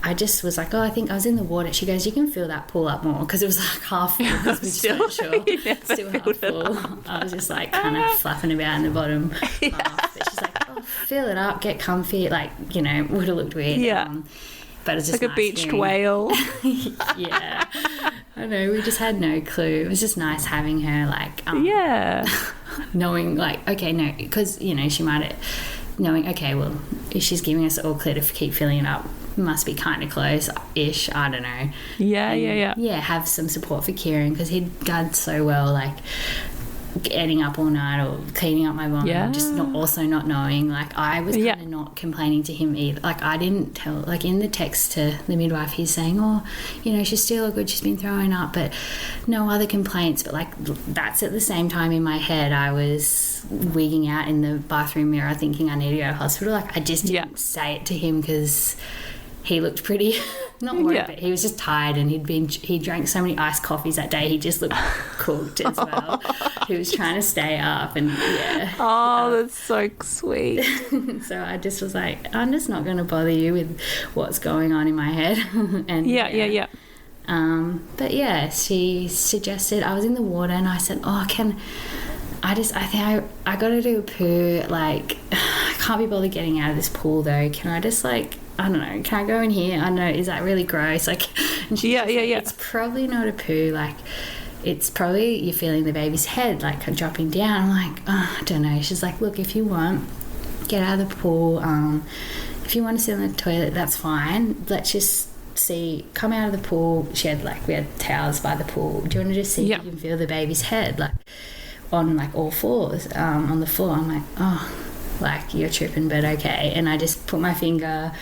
I just was like, I think I was in the water. She goes, you can fill that pool up more, because it was like half full, because we just weren't sure. Still half full. I was just like kind of flapping about in the bottom half. But she's like, fill it up, get comfy. Like, would have looked weird. But it's just like nice a beached hearing. whale. I know, we just had no clue. It was just nice having her, like, knowing, like, okay, no, because, she might have, knowing, okay, well, if she's giving us all clear to keep filling it up, must be kind of close-ish, I don't know. Yeah, have some support for Kieran, because he'd done so well, like, getting up all night or cleaning up my vomit, just not knowing. Like, I was kind of not complaining to him either. Like, I didn't tell, like, in the text to the midwife, he's saying, she's still good, she's been throwing up, but no other complaints. But, like, that's at the same time in my head I was wigging out in the bathroom mirror thinking I need to go to hospital. Like, I just didn't say it to him, because he looked pretty not worried, but he was just tired, and he drank so many iced coffees that day. He just looked cooked as well. He was trying to stay up, and that's so sweet. So I just was like, I'm just not going to bother you with what's going on in my head. And but she suggested, I was in the water, and I said, I think I got to do a poo. Like, I can't be bothered getting out of this pool though. Can I just, like, I don't know, can I go in here? I know, is that really gross? Like, and she's like, it's probably not a poo. Like, it's probably you're feeling the baby's head, like, dropping down. I'm like, I don't know. She's like, look, if you want, get out of the pool. If you want to sit on the toilet, that's fine. Let's just see, come out of the pool. We had towels by the pool. Do you want to just see if you can feel the baby's head, like, on, like, all fours, on the floor? I'm like, like, you're tripping, but okay. And I just put my finger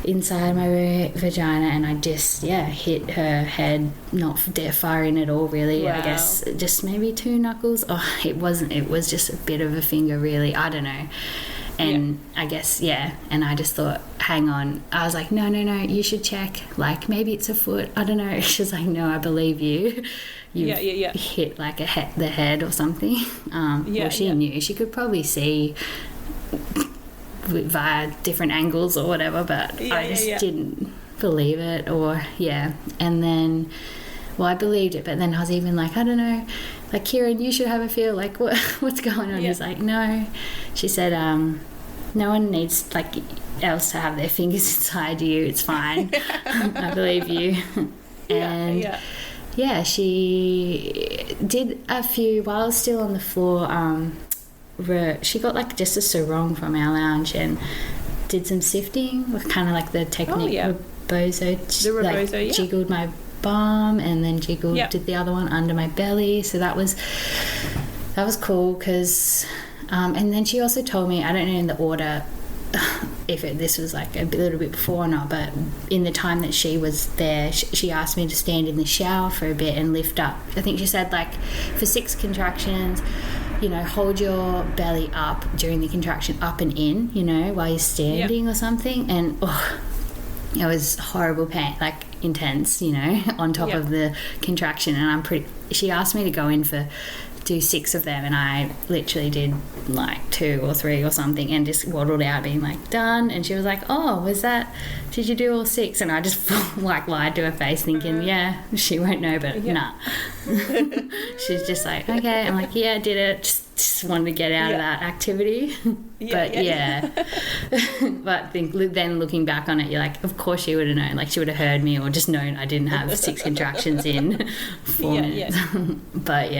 inside my vagina, and I just hit her head, not far in at all, really. I guess just maybe 2 knuckles. It was just a bit of a finger, really. I don't know. And I guess and I just thought, hang on. I was like, no, you should check, like, maybe it's a foot, I don't know. She's like, no, I believe you. You hit, like, the head or something. She knew. She could probably see via different angles or whatever, but I just didn't believe it, and then I believed it, but then I was even like, I don't know, like, Kieran, you should have a feel, like, what's going on? He's like, no. She said, no one needs, like, else to have their fingers inside you, it's fine. I believe you. And she did a few while I was still on the floor. She got, like, just a sarong from our lounge and did some sifting with kind of like the technique rebozo. Like, jiggled my bum and then did the other one under my belly. So that was cool, because and then she also told me, I don't know in the order if this was like a little bit before or not, but in the time that she was there, she asked me to stand in the shower for a bit and lift up. I think she said, like, for 6 contractions, hold your belly up during the contraction, up and in, while you're standing or something. And it was horrible pain, like intense, you know, on top of the contraction. And she asked me to go in for do 6 of them, and I literally did like 2 or 3 or something, and just waddled out being like done. And she was like, oh, did you do all 6? And I just like lied to her face thinking, yeah, she won't know, but nah. She's just like, okay. I'm like, yeah, I did it, just wanted to get out of that activity. But but then looking back on it, you're like, of course she would have known, like she would have heard me or just known I didn't have 6 contractions in 4 minutes. But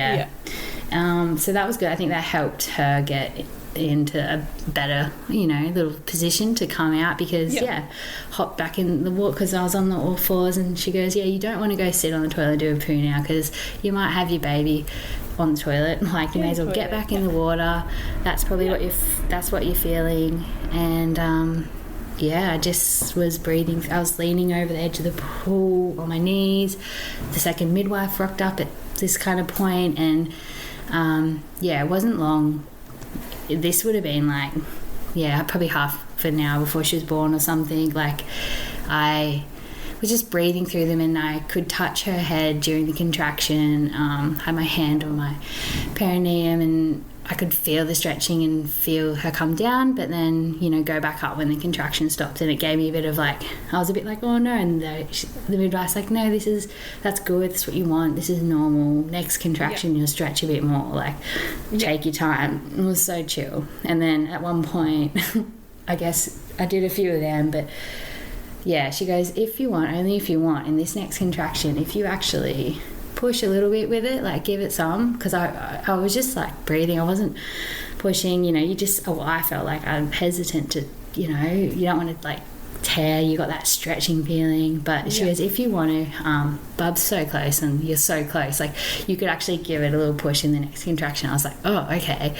so that was good. I think that helped her get into a better, you know, little position to come out, because hop back in the water, because I was on the all fours, and she goes, you don't want to go sit on the toilet and do a poo now, because you might have your baby on the toilet, like you may as well get back in the water. That's probably what you're feeling. And I just was breathing. I was leaning over the edge of the pool on my knees. The second midwife rocked up at this kind of point, and it wasn't long. This would have been like probably half an hour before she was born or something. Like I was just breathing through them, and I could touch her head during the contraction. Had my hand on my perineum, and I could feel the stretching and feel her come down, but then, you know, go back up when the contraction stopped. And it gave me a bit of like, I was a bit like, oh no. And the midwife's like, no, that's good, that's what you want, this is normal. Next contraction you'll stretch a bit more, like take your time. It was so chill. And then at one point I guess I did a few of them, but she goes, if you want, only if you want, in this next contraction, if you actually push a little bit with it, like give it some, because I was just like breathing, I wasn't pushing, you know, I felt like I'm hesitant to, you know, you don't want to like tear, you got that stretching feeling. But she goes, if you want to, Bub's so close and you're so close, like you could actually give it a little push in the next contraction. I was like, oh, okay.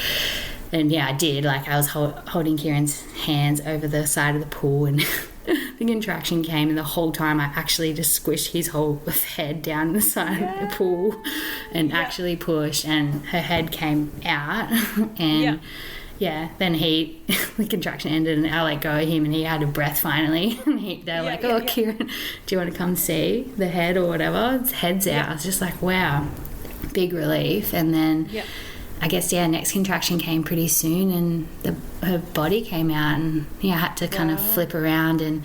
And I did, like I was holding Kieran's hands over the side of the pool, and the contraction came, and the whole time I actually just squished his whole head down the side of the pool and actually pushed, and her head came out. And then the contraction ended, and I let go of him, and he had a breath finally. And they're like, Kieran, do you want to come see the head or whatever? His head's out. I was just like, wow, big relief. And then I guess, next contraction came pretty soon, and her body came out, and I had to kind of flip around, and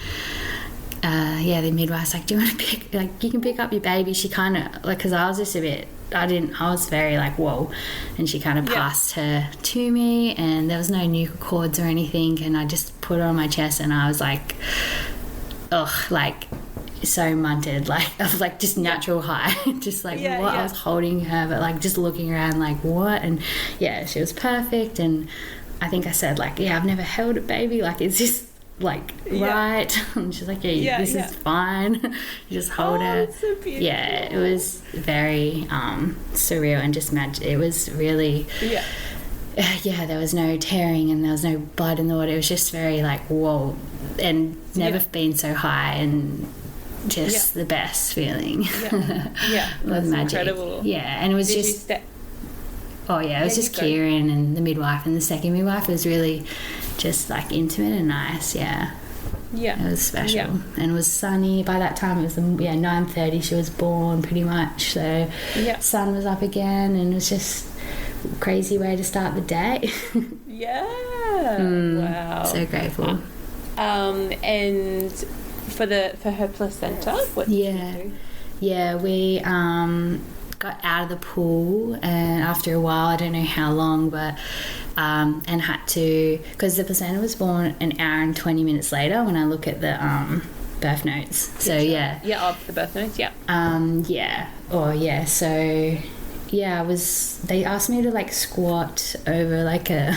the midwife's like, do you want to you can pick up your baby. She kind of, like, because I was just a bit, I was very like, whoa, and she kind of passed her to me, and there was no new cords or anything, and I just put her on my chest, and I was like, ugh, like, so munted, like I was like just natural high, just like I was holding her, but like just looking around like what. And she was perfect. And I think I said like, I've never held a baby, like is this like right? And she's like, this is fine. You just hold her. So beautiful. It was very surreal and just magic. It was really there was no tearing, and there was no blood in the water. It was just very like, whoa, and never been so high, and just the best feeling. It was magic. Incredible. And it was it was just Kieran and the midwife, and the second midwife was really just like intimate and nice. It was special. And it was sunny by that time. It was 9:30 she was born pretty much, so sun was up again, and it was just a crazy way to start the day. Wow, so grateful. And for her placenta, what did you do? We got out of the pool, and after a while, I don't know how long, but and had to, because the placenta was born an hour and 20 minutes later when I look at the birth notes. So the birth notes. They asked me to like squat over like a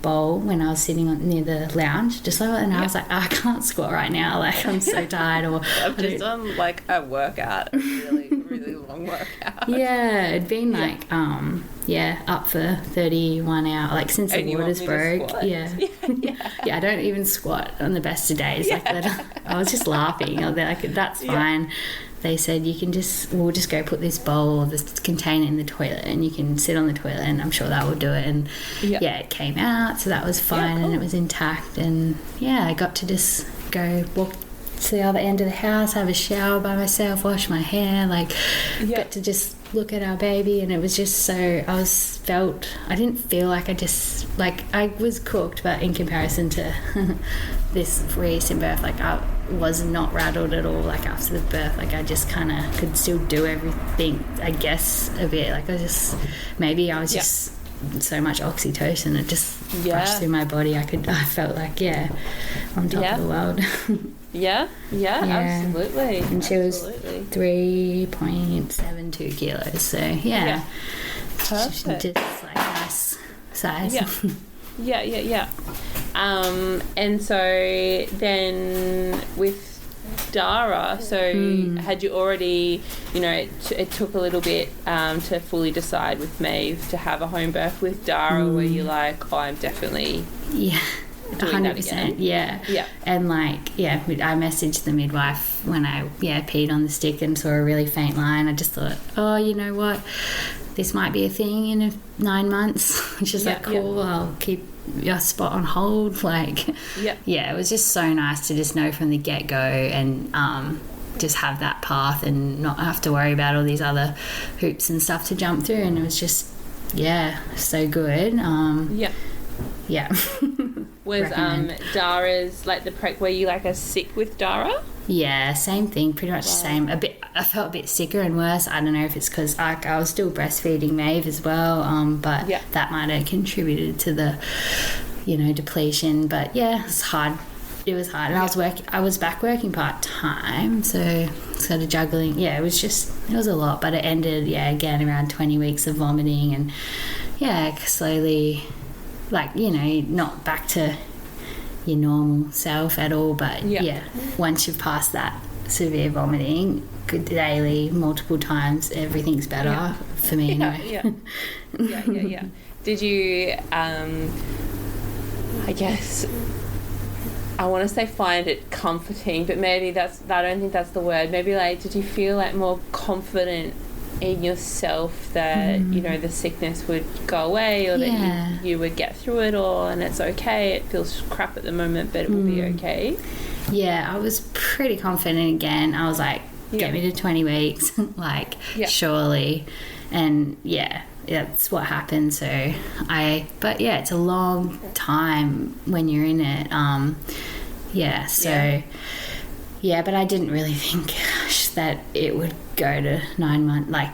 bowl when I was sitting near the lounge, just like, and I was like, I can't squat right now, like I'm so tired. Or I've just done like a workout, a really really long workout. It'd been like up for 31 hours, like since the waters broke. I don't even squat on the best of days. Like that, I was just laughing. I was like, that's fine. They said we'll just go put this bowl or this container in the toilet, and you can sit on the toilet, and I'm sure that will do it. And it came out, so that was fine. And it was intact, and I got to just go walk to the other end of the house, have a shower by myself, wash my hair, like get to just look at our baby. And it was just so, I didn't feel like I was cooked, but in comparison to this recent birth, like I was not rattled at all. Like after the birth, like I just kind of could still do everything, I guess, a bit. Like I was just so much oxytocin, it just rushed through my body. I felt like on top of the world. Absolutely. And she was 3.72 kilos, so perfect. She just like nice size. And so then with Dara, so had you already, it took a little bit to fully decide with Maeve to have a home birth. With Dara, were you like, I'm definitely doing 100%, and I messaged the midwife when I peed on the stick and saw a really faint line. I just thought, oh, you know what, this might be a thing in 9 months. She's like, cool, I'll keep your spot on hold. It was just so nice to just know from the get-go and just have that path and not have to worry about all these other hoops and stuff to jump through. And it was just so good. Was Dara's were you sick with Dara? Yeah, same thing, pretty much the same. I felt a bit sicker and worse. I don't know if it's because I was still breastfeeding Maeve as well, but that might have contributed to the, depletion. But it's hard. It was hard, and I was back working part time, so sort of juggling. It was a lot, but it ended again around 20 weeks of vomiting and slowly, not back to your normal self at all, but once you've passed that severe vomiting daily multiple times, everything's better for me anyway. Did you I guess I want to say find it comforting, but maybe I don't think that's the word. Maybe did you feel more confident in yourself that the sickness would go away, or that you would get through it all and it's okay, it feels crap at the moment but it will be okay? I was pretty confident again. I was like, get me to 20 weeks surely, and that's what happened. So it's a long time when you're in it. But I didn't really think that it would go to 9 months. I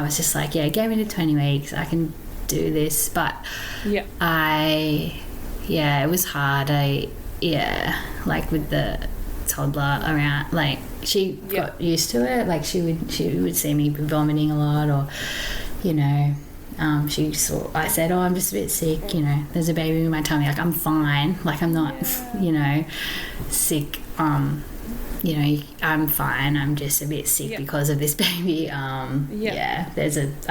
was just like, get me to 20 weeks. I can do this. But it was hard. With the toddler around, she got used to it. She would see me vomiting a lot, or, I said, oh, I'm just a bit sick, there's a baby in my tummy. I'm fine. I'm not, sick. I'm fine. I'm just a bit sick because of this baby. I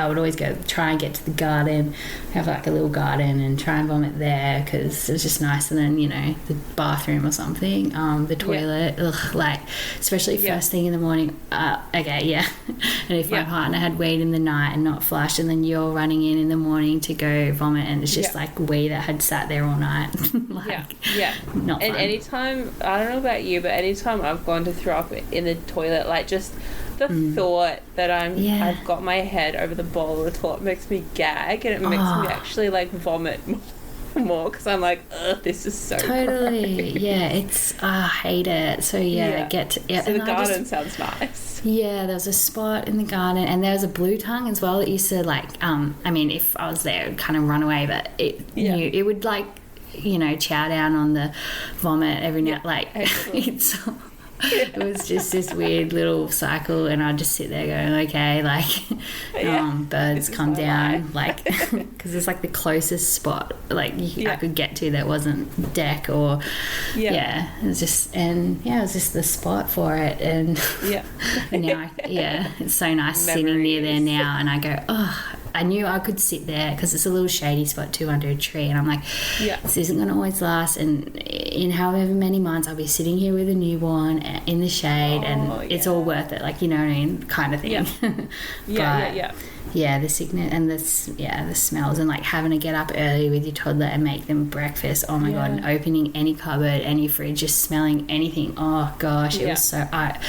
would always try and get to the garden, have a little garden and try and vomit there because it was just nicer than, the bathroom or something, the toilet, especially first thing in the morning. And if my partner had weed in the night and not flushed, and then you're running in the morning to go vomit, and it's just wee that had sat there all night. Not fun. And anytime, I don't know about you, but anytime I've gone to throw up in the toilet, just the thought that I've got my head over the bowl of the toilet makes me gag, and it makes me actually vomit more because I'm like, ugh, this is so totally gross. I hate it. So so the garden sounds nice. There was a spot in the garden, and there was a blue tongue as well that used to if I was there, it would kind of run away, but it would chow down on the vomit every night. It was just this weird little cycle, and I'd just sit there going, okay, birds come down, because it's the closest spot I could get to that wasn't deck or it was just, and it was just the spot for it, and and now it's so nice sitting near there now, and I go, oh, I knew I could sit there because it's a little shady spot too under a tree, and I'm like, this isn't going to always last, and in however many months I'll be sitting here with a newborn in the shade, and it's all worth it, like, you know what I mean, kind of thing. Yeah, the sickness and the smells, and like having to get up early with your toddler and make them breakfast. Oh my God, and opening any cupboard, any fridge, just smelling anything. Oh gosh, it was so, I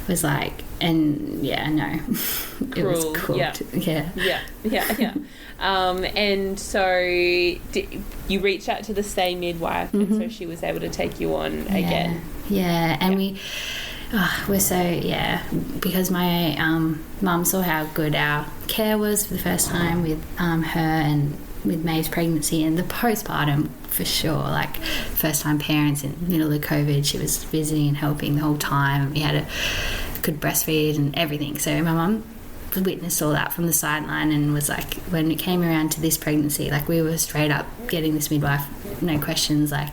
was like, and no, it was cooked. And so you reached out to the same midwife, and so she was able to take you on again. And we're so, because my mum saw how good our care was for the first time with her and with Maeve's pregnancy and the postpartum, for sure, like first time parents in the middle of COVID, she was visiting and helping the whole time. We had a good breastfeed and everything. So my mum witnessed all that from the sideline and was like, when it came around to this pregnancy, like we were straight up getting this midwife, no questions, like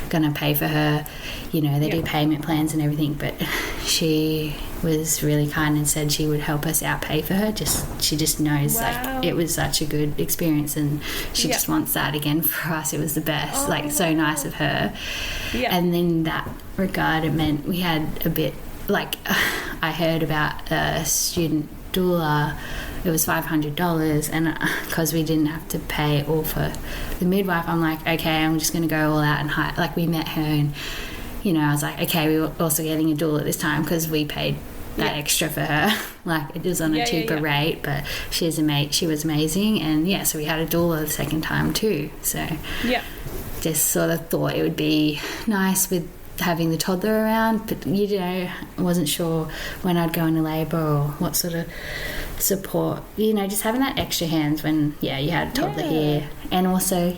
gonna pay for her, you know, they do payment plans and everything, but she was really kind and said she would help us out pay for her. She just knows like it was such a good experience, and she just wants that again for us. It was the best, like so nice of her. And in that regard, it meant we had a bit, like I heard about a student doula, it was $500, and because we didn't have to pay all for the midwife, I'm like, okay, I'm just going to go all out and hire. Like we met her, and you know, I was like, okay, we were also getting a doula this time because we paid that extra for her. Like it was on a cheaper rate, but she was amazing, and so we had a doula the second time too. So just sort of thought it would be nice with having the toddler around, but you know, I wasn't sure when I'd go into labour or what sort of support, you know, just having that extra hands when you had a toddler here. And also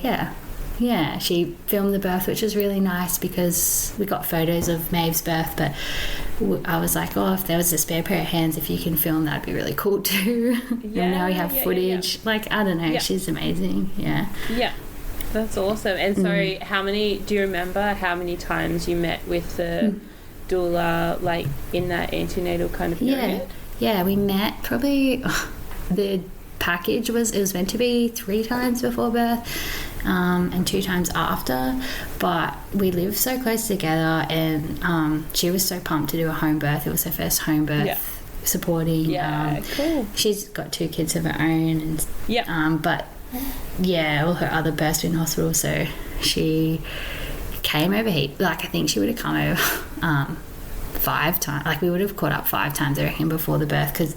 she filmed the birth, which was really nice because we got photos of Maeve's birth, but I was like, if there was a spare pair of hands, if you can film, that'd be really cool too. And now we have footage. Like, I don't know, she's amazing. That's awesome. And so do you remember how many times you met with the doula, like in that antenatal kind of period? Yeah, we met probably, the package it was meant to be 3 times before birth and 2 times after, but we lived so close together, and she was so pumped to do a home birth. It was her first home birth supporting. Cool. She's got 2 kids of her own, and but all her other births were in hospital, so she came over like I think she would have come over 5 times. Like we would have caught up 5 times, I reckon, before the birth, because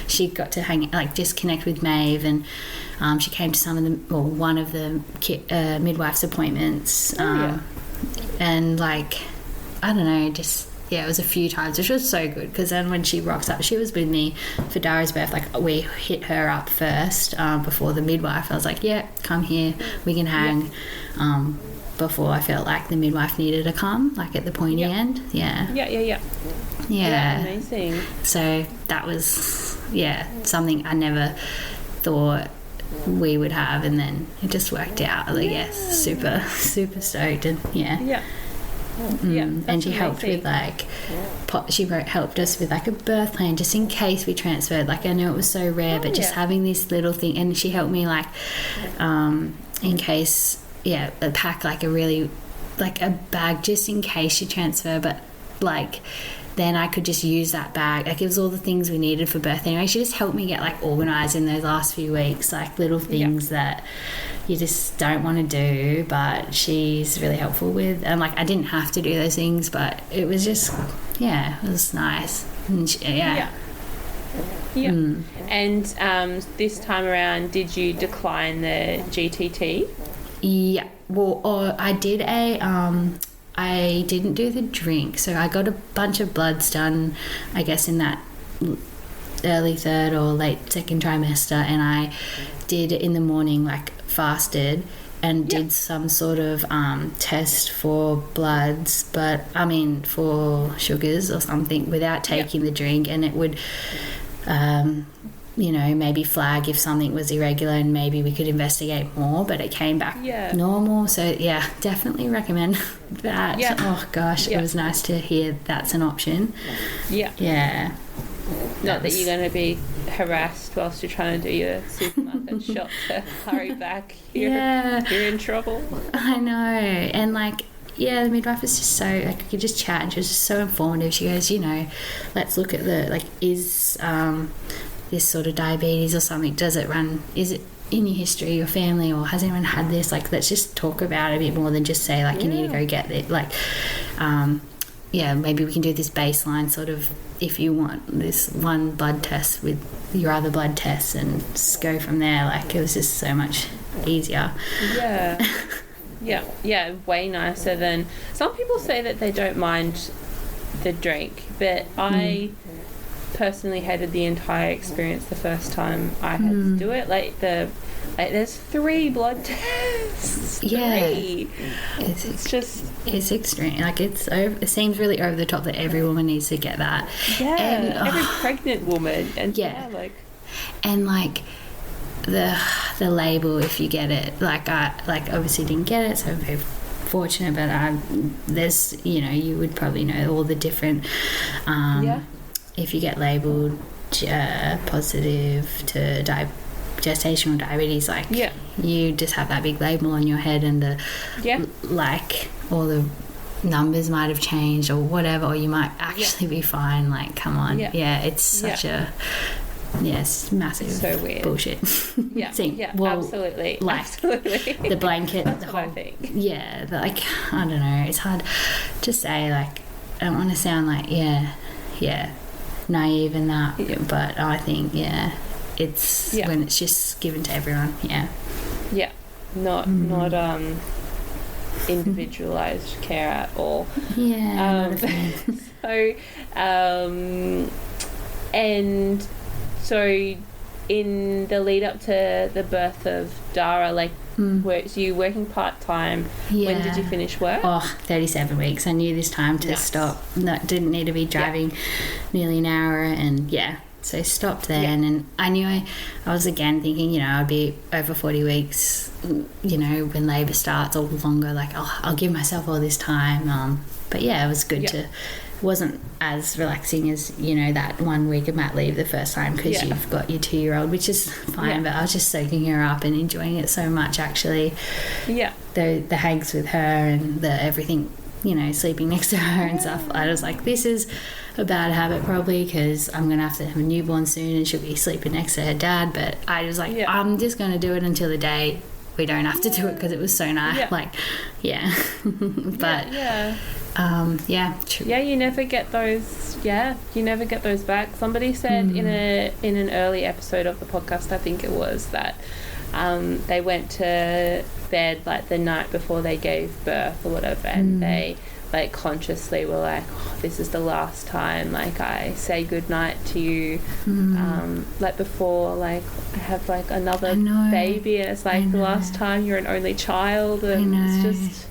she got to just connect with Maeve, and she came to one of the midwife's appointments, and like I don't know, just it was a few times, which was so good, because then when she rocks up, she was with me for Dara's birth, like we hit her up first before the midwife. I was like, come here, we can hang, before I felt like the midwife needed to come, like at the pointy end. Amazing. So that was something I never thought we would have, and then it just worked out. Super stoked. And and she helped with helped us with like a birth plan just in case we transferred. Like I know it was so rare, but just having this little thing, and she helped me like in case pack like a bag just in case she transfer, but like then I could just use that bag. Like it was all the things we needed for birth anyway. She just helped me get like organised in those last few weeks, like little things that you just don't want to do, but she's really helpful with. And like I didn't have to do those things, but it was just it was nice. And And this time around, did you decline the GTT? Yeah, well, I did I didn't do the drink, so I got a bunch of bloods done, I guess, in that early 3rd or late 2nd trimester, and I did it in the morning, like fasted, and did some sort of test for bloods, but I mean for sugars or something, without taking the drink, and it would maybe flag if something was irregular, and maybe we could investigate more, but it came back normal. So definitely recommend that. Oh gosh, it was nice to hear that's an option. Not that you're going to be harassed whilst you're trying to do your supermarket shop to hurry back. You're in trouble. I know. And like, yeah, the midwife was just so, like, we could just chat, and she was just so informative. She goes, let's look at the, like, is this sort of diabetes or something, is it in your history, your family, or has anyone had this? Like, let's just talk about it a bit more than just say, like, you need to go get it. Like, maybe we can do this baseline sort of, if you want this one blood test with your other blood tests, and just go from there. Like, it was just so much easier. Yeah, way nicer than... Some people say that they don't mind the drink, but I personally hated the entire experience the first time I had to do it. Like, there's 3 blood tests. 3. It's extreme. Like, it seems really over the top that every woman needs to get that. Yeah, and, every pregnant woman. And and like the label, if you get it, like I obviously didn't get it, so I'm very fortunate, but there's, you would probably know all the different if you get labelled positive to gestational diabetes, like you just have that big label on your head, and like all the numbers might have changed or whatever, or you might actually be fine. Like, come on. It's such a it's massive. So weird bullshit. Absolutely. Like, absolutely. The blanket. That's the what whole, I think. Yeah, like, I don't know. It's hard to say. Like, I don't want to sound like naive in that, but I think it's when it's just given to everyone. Not individualized care at all. And so in the lead up to the birth of Dara, like, were you working part-time? When did you finish work? 37 weeks. I knew this time to stop. No, didn't need to be driving nearly an hour, and so stopped then. And I knew I was again thinking, I'd be over 40 weeks, when labour starts, or longer. Like, I'll give myself all this time. But it was good to... wasn't as relaxing as that 1 week of mat leave the first time, because you've got your 2-year-old, which is fine, but I was just soaking her up and enjoying it so much, actually. The hangs with her and the everything, sleeping next to her and stuff. I was like, this is a bad habit probably, because I'm gonna have to have a newborn soon and she'll be sleeping next to her dad, but I was like, I'm just gonna do it until the day we don't have to do it, because it was so nice. You never get those. You never get those back. Somebody said in an early episode of the podcast, I think it was, that they went to bed like the night before they gave birth or whatever, and they like consciously were like, this is the last time like I say goodnight to you, like before like I have like another baby, and it's like the last time you're an only child, and it's just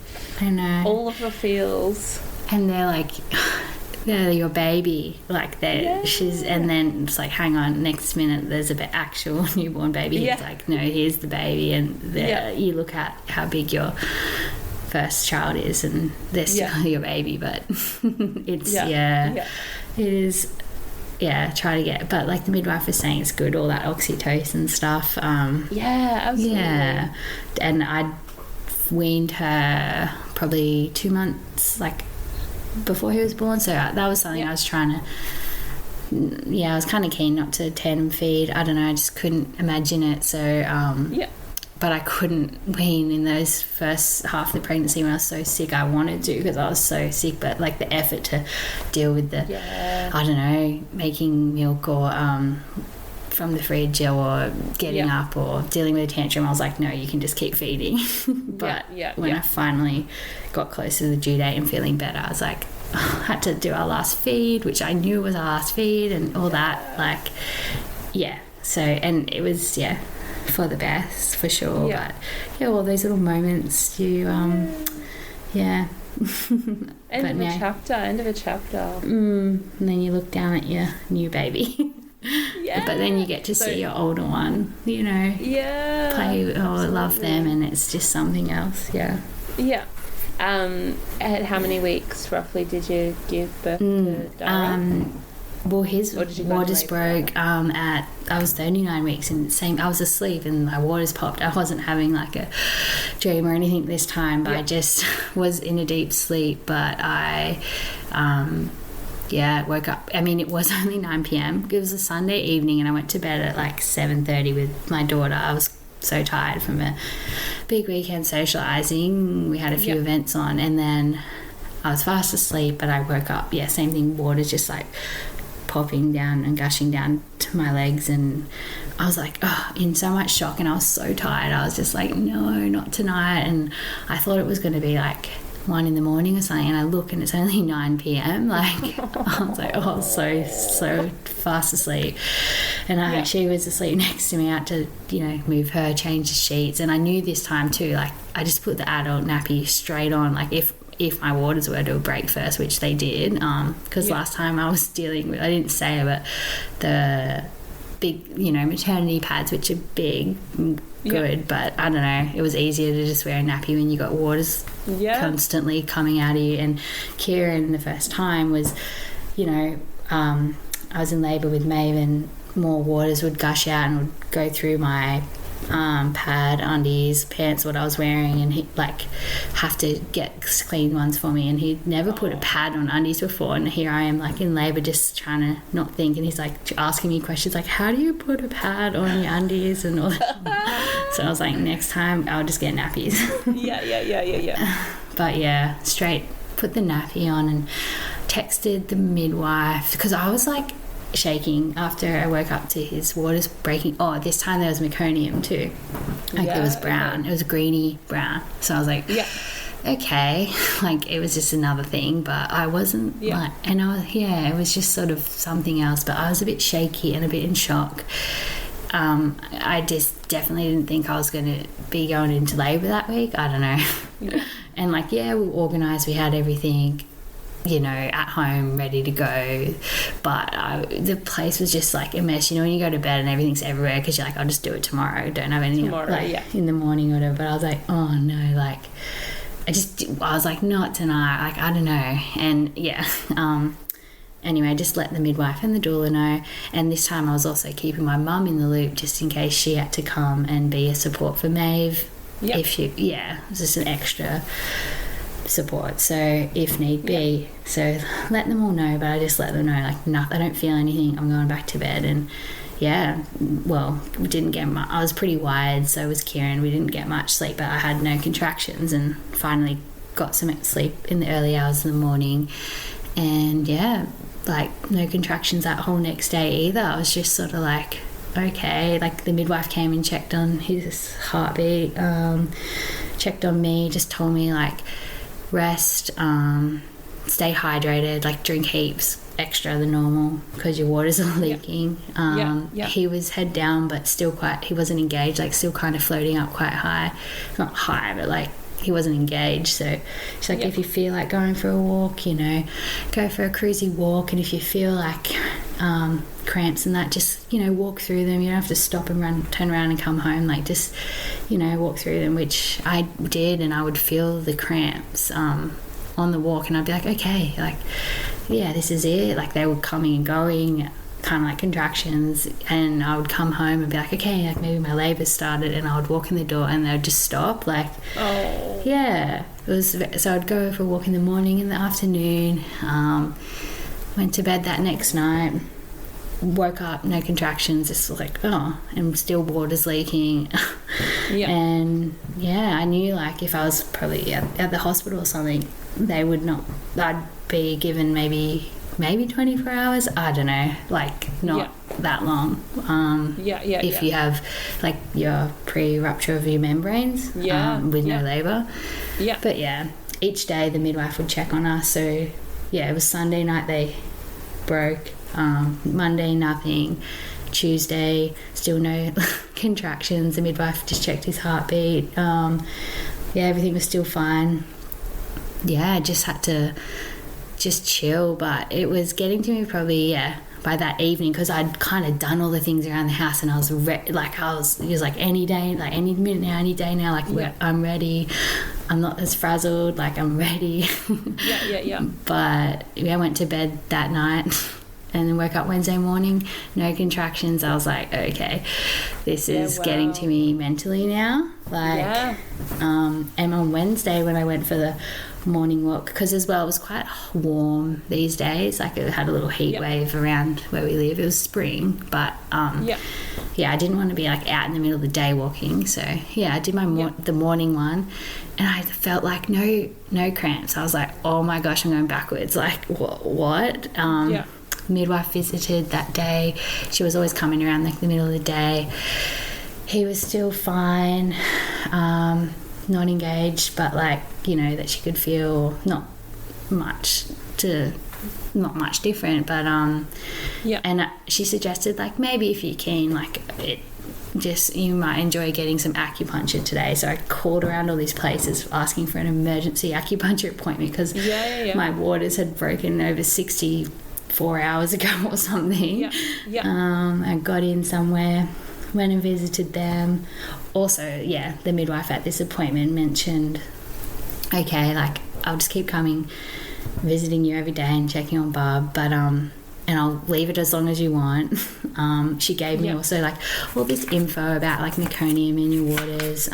all of the feels. And they're like, they're your baby, like she's, and then it's like, hang on, next minute there's a actual newborn baby. It's like, no, here's the baby, and you look at how big your first child is, and they're still your baby, but it's it is. Try to get, but like the midwife was saying, it's good, all that oxytocin stuff. Absolutely. And I'd weaned her probably 2 months like before he was born, so that was something I was trying to I was kind of keen not to tandem feed. I don't know, I just couldn't imagine it, so but I couldn't wean in those first half of the pregnancy when I was so sick. I wanted to, because I was so sick, but like the effort to deal with the I don't know, making milk or from the fridge, or getting up, or dealing with a tantrum, I was like, no, you can just keep feeding. But when I finally got closer to the due date and feeling better, I was like, I had to do our last feed, which I knew was our last feed, and all that, like, so, and it was for the best, for sure. But all those little moments, you end of a chapter. And then you look down at your new baby. But then you get to see your older one, play or love them, and it's just something else. At how many weeks roughly did you give birth to Dara? Well, his Or did you go waters to labour? broke I was 39 weeks, and I was asleep and my waters popped. I wasn't having like a dream or anything this time, but I just was in a deep sleep. But I woke up. I mean, it was only 9 p.m. It was a Sunday evening, and I went to bed at like 7:30 with my daughter. I was so tired from a big weekend socialising. We had a few events on, and then I was fast asleep, but I woke up. Yeah, same thing. Water just like popping down and gushing down to my legs, and I was like, in so much shock, and I was so tired. I was just like, no, not tonight. And I thought it was going to be like 1 a.m. or something, and I look and it's only 9 p.m. Like I was like, so fast asleep. And she was asleep next to me. I had to move her, change the sheets, and I knew this time too, like I just put the adult nappy straight on, like if my waters were to break first, which they did, because last time I was dealing with, I didn't say it, but the big maternity pads, which are big, good, but I don't know, it was easier to just wear a nappy when you got waters constantly coming out of you. And Kieran, the first time, was I was in labour with Maeve, and more waters would gush out and would go through my pad, undies, pants, what I was wearing, and he'd like have to get clean ones for me, and he'd never put a pad on undies before, and here I am like in labour just trying to not think, and he's like asking me questions like, how do you put a pad on your undies and all that. So I was like, next time I'll just get nappies. yeah. But straight put the nappy on and texted the midwife, because I was like shaking after I woke up to his waters breaking. This time there was meconium too, like it was brown, it was greeny brown, so I was like, okay, like it was just another thing, but I wasn't like, and I was, it was just sort of something else, but I was a bit shaky and a bit in shock. I just definitely didn't think I was going to be going into labour that week. I don't know. And like, we organised, we had everything at home ready to go, but the place was just like a mess. When you go to bed and everything's everywhere, because you're like, I'll just do it tomorrow, don't have anything in the morning or whatever. But I was like, oh no, like I was like, not tonight, like I don't know. And anyway, I just let the midwife and the doula know, and this time I was also keeping my mum in the loop just in case she had to come and be a support for Maeve. If she it was just an extra support, so if need be. So let them all know, but I just let them know, like, no, I don't feel anything, I'm going back to bed. And we didn't get much. I was pretty wired, so was Kieran. We didn't get much sleep, but I had no contractions, and finally got some sleep in the early hours of the morning. And like no contractions that whole next day either. I was just sort of like, okay. Like the midwife came and checked on his heartbeat, checked on me, just told me like, rest, stay hydrated, like drink heaps extra than normal because your waters are leaking. He was head down, but still he wasn't engaged, like still kind of floating up quite high, not high, but like he wasn't engaged. So she's like, if you feel like going for a walk, go for a cruisy walk, and if you feel like cramps and that, just walk through them. You don't have to stop and turn around and come home, like just walk through them, which I did. And I would feel the cramps on the walk, and I'd be like, okay, like this is it. Like they were coming and going, kind of like contractions, and I would come home and be like, okay, like maybe my labour started, and I would walk in the door and they would just stop, like it was. So I'd go for a walk in the morning, in the afternoon, went to bed that next night, woke up, no contractions, just like, and still waters leaking. And I knew like if I was probably at the hospital or something, I'd be given maybe 24 hours, I don't know, like not that long. If you have like your pre-rupture of your membranes with no labour. But each day the midwife would check on us. So it was Sunday night they broke, Monday nothing, Tuesday still no contractions. The midwife just checked his heartbeat. Everything was still fine. I just had to just chill, but it was getting to me probably by that evening, because I'd kind of done all the things around the house, and I was it was like any day, like any minute now, any day now, like I'm ready, I'm not as frazzled, like I'm ready. But I went to bed that night and then woke up Wednesday morning, no contractions. I was like, okay, this is getting to me mentally now. Like, and on Wednesday when I went for the morning walk, because as well it was quite warm these days, like it had a little heat wave around where we live. It was spring, but I didn't want to be like out in the middle of the day walking, so I did my the morning one, and I felt like no cramps. I was like, oh my gosh, I'm going backwards, like what midwife visited that day. She was always coming around like the middle of the day. He was still fine, not engaged, but like, you know, that she could feel not much different, but and she suggested like maybe if you're keen, like you might enjoy getting some acupuncture today. So I called around all these places asking for an emergency acupuncture appointment because my waters had broken over 64 hours ago or something. I got in somewhere, went and visited them. Also, the midwife at this appointment mentioned, okay, like I'll just keep coming, visiting you every day and checking on Barb, but and I'll leave it as long as you want. She gave me also like all this info about like meconium in your waters,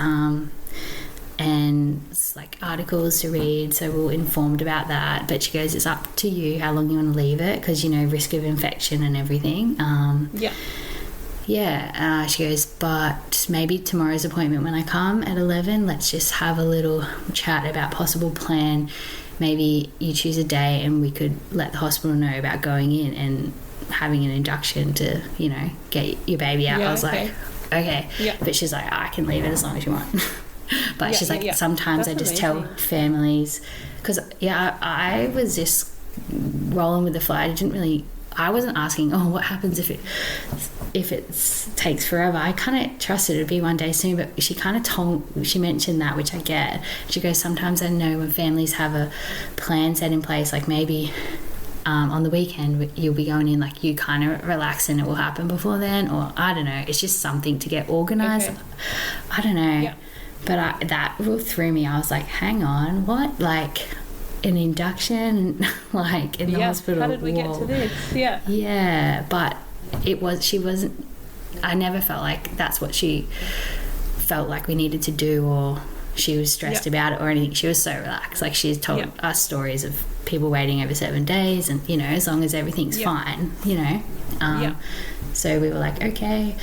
and like articles to read, so we're informed about that. But she goes, it's up to you how long you want to leave it, because you know, risk of infection and everything. She goes, but maybe tomorrow's appointment when I come at 11, let's just have a little chat about possible plan. Maybe you choose a day and we could let the hospital know about going in and having an induction to, you know, get your baby out. I was like, okay. But she's like, I can leave it as long as you want. But she's like, sometimes that's I just tell families, because I was just rolling with the flow. I wasn't asking, what happens if it takes forever. I kind of trusted it'd be one day soon, but she mentioned that, which I get. She goes, sometimes I know when families have a plan set in place, like maybe on the weekend you'll be going in, like you kind of relax and it will happen before then, or I don't know, it's just something to get organised. Okay. I don't know. But that threw me. I was like, hang on, what? Like an induction, like in the hospital. How did we get to this? But I never felt like that's what she felt like we needed to do, or she was stressed about it or anything. She was so relaxed. Like she's told us stories of people waiting over 7 days, and you know, as long as everything's fine, you know. So we were like, okay,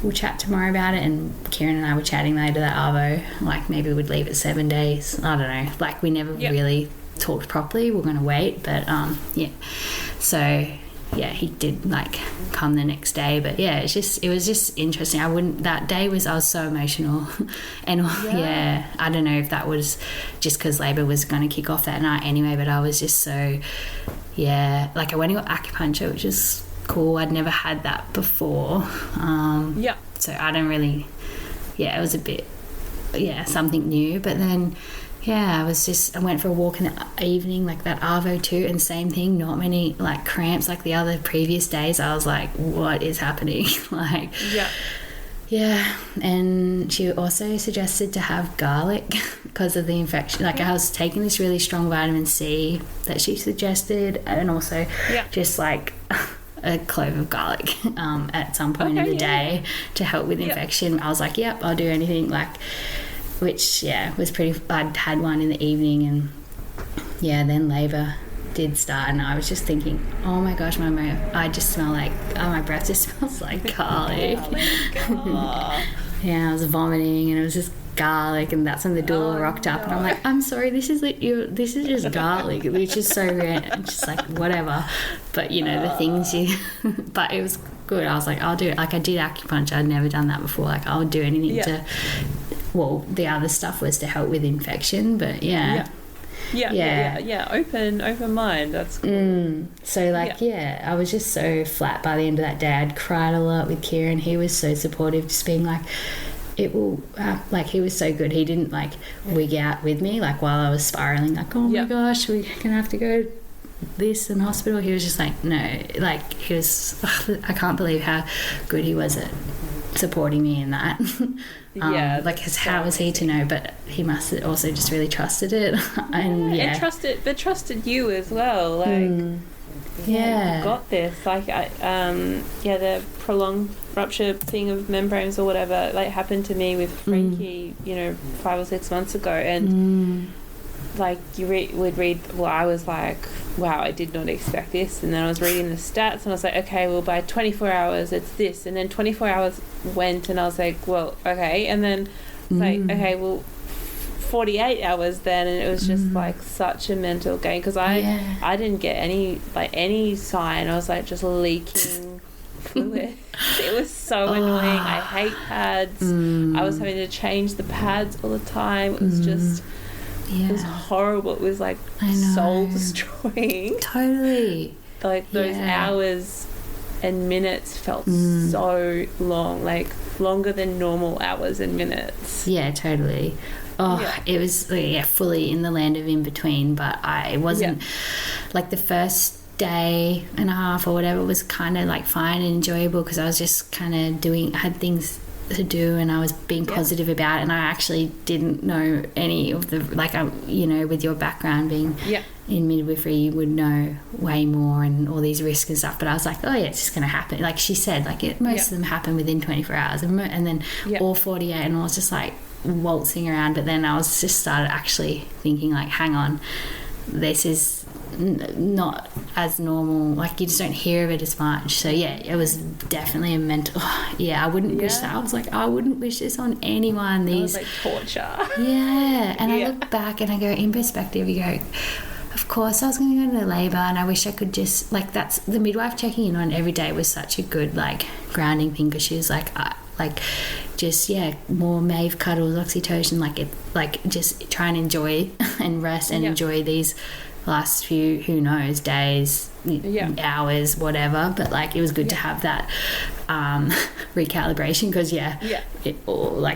we'll chat tomorrow about it. And Kieran and I were chatting later that arvo, like maybe we'd leave it 7 days. I don't know. Like we never really talked properly. We're going to wait, but so he did like come the next day, but it was just interesting. I was so emotional and I don't know if that was just because labour was going to kick off that night anyway, but I was just so like I went and got acupuncture, which is cool. I'd never had that before, so I don't really it was a bit something new. But then I went for a walk in the evening, like that arvo too, and same thing, not many like cramps like the other previous days. I was like, what is happening? Like and she also suggested to have garlic because of the infection. Like I was taking this really strong vitamin C that she suggested, and also just like a clove of garlic at some point in the day to help with infection. I was like, I'll do anything, like, which was pretty. I'd had one in the evening, and then labour did start, and I was just thinking, oh my gosh, I just smell like, my breath just smells like garlic. I was vomiting, and it was just garlic, and that's when the doula rocked up, and I'm like, I'm sorry, this is just garlic, which is so random, just like whatever. But you know, the things but it was good. I was like, I'll do it. Like I did acupuncture, I'd never done that before. Like I'll do anything to. Well, the other stuff was to help with infection, but open mind. That's cool. So like I was just so flat by the end of that day. I'd cried a lot with Kieran. He was so supportive, just being like, it will like he was so good. He didn't like wig out with me like while I was spiraling, like, oh my gosh, we're gonna have to go this in hospital. He was just like, no, like he was I can't believe how good he was at supporting me in that. Like how was he to know? But he must have also just really trusted it. And trusted you as well, like you got this. Like, the prolonged rupture thing of membranes or whatever, like, happened to me with Frankie, 5 or 6 months ago. And, like, would read, well, I was like, wow, I did not expect this. And then I was reading the stats and I was like, okay, well, by 24 hours, it's this. And then 24 hours went and I was like, well, okay. And then it's like, okay, well, 48 hours then, and it was just like such a mental game because I didn't get any sign. I was like just leaking fluid. It was so annoying. I hate pads. I was having to change the pads all the time. It was just it was horrible. It was like soul destroying. Totally. Like those hours and minutes felt so long, like longer than normal hours and minutes. Yeah, totally. It was fully in the land of in between, but I wasn't like the first day and a half or whatever was kind of like fine and enjoyable because I was just kind of I had things to do and I was being positive about it, and I actually didn't know any of the with your background being in midwifery you would know way more and all these risks and stuff, but I was like, it's just gonna happen, like she said, like most of them happen within 24 hours and then all 48, and I was just like waltzing around. But then I was just started actually thinking like, hang on, this is not as normal, like you just don't hear of it as much. So it was definitely a mental I wouldn't wish that. I was like, I wouldn't wish this on anyone. These it was like torture. And I look back and I go, in perspective, you go, of course I was going to go into labour, and I wish I could just like, that's the midwife checking in on every day was such a good like grounding thing, because she was like just more Maeve cuddles, oxytocin, just try and enjoy and rest and enjoy these last few, who knows, days, hours, whatever, but like it was good to have that recalibration, because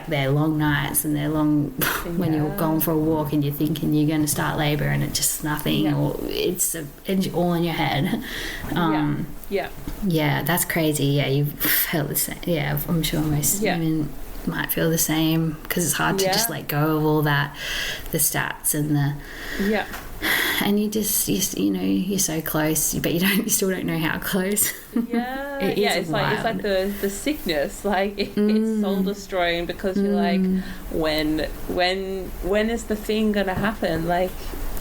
they're long nights and they're long when you're going for a walk and you're thinking you're going to start labour and it's just nothing, or it's all in your head. That's crazy. You felt the same. I'm sure most women might feel the same, because it's hard to just let go of all that, the stats and the and you just you're so close, but you still don't know how close. It's like the sickness, like it's soul destroying, because you're like, when is the thing gonna happen? Like,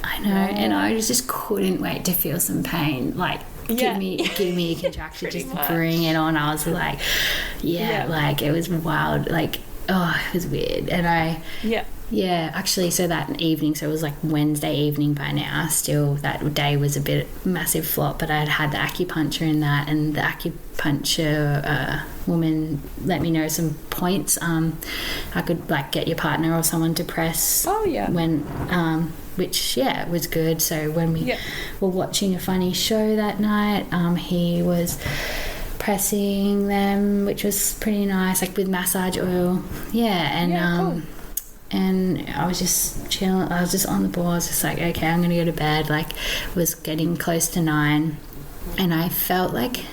I know. And I just couldn't wait to feel some pain, like give me a contraction, just bring it on. I was like like it was wild, like it was weird. And I actually, so that evening, so it was like Wednesday evening by now, still that day was a bit massive flop, but I had the acupuncture in that, and the acupuncture woman let me know some points I could like get your partner or someone to press when which was good. So when we were watching a funny show that night, he was pressing them, which was pretty nice, like with massage oil. Cool. And I was just chilling. I was just on the ball. I was just like, okay, I'm going to go to bed. Like, was getting close to 9. And I felt like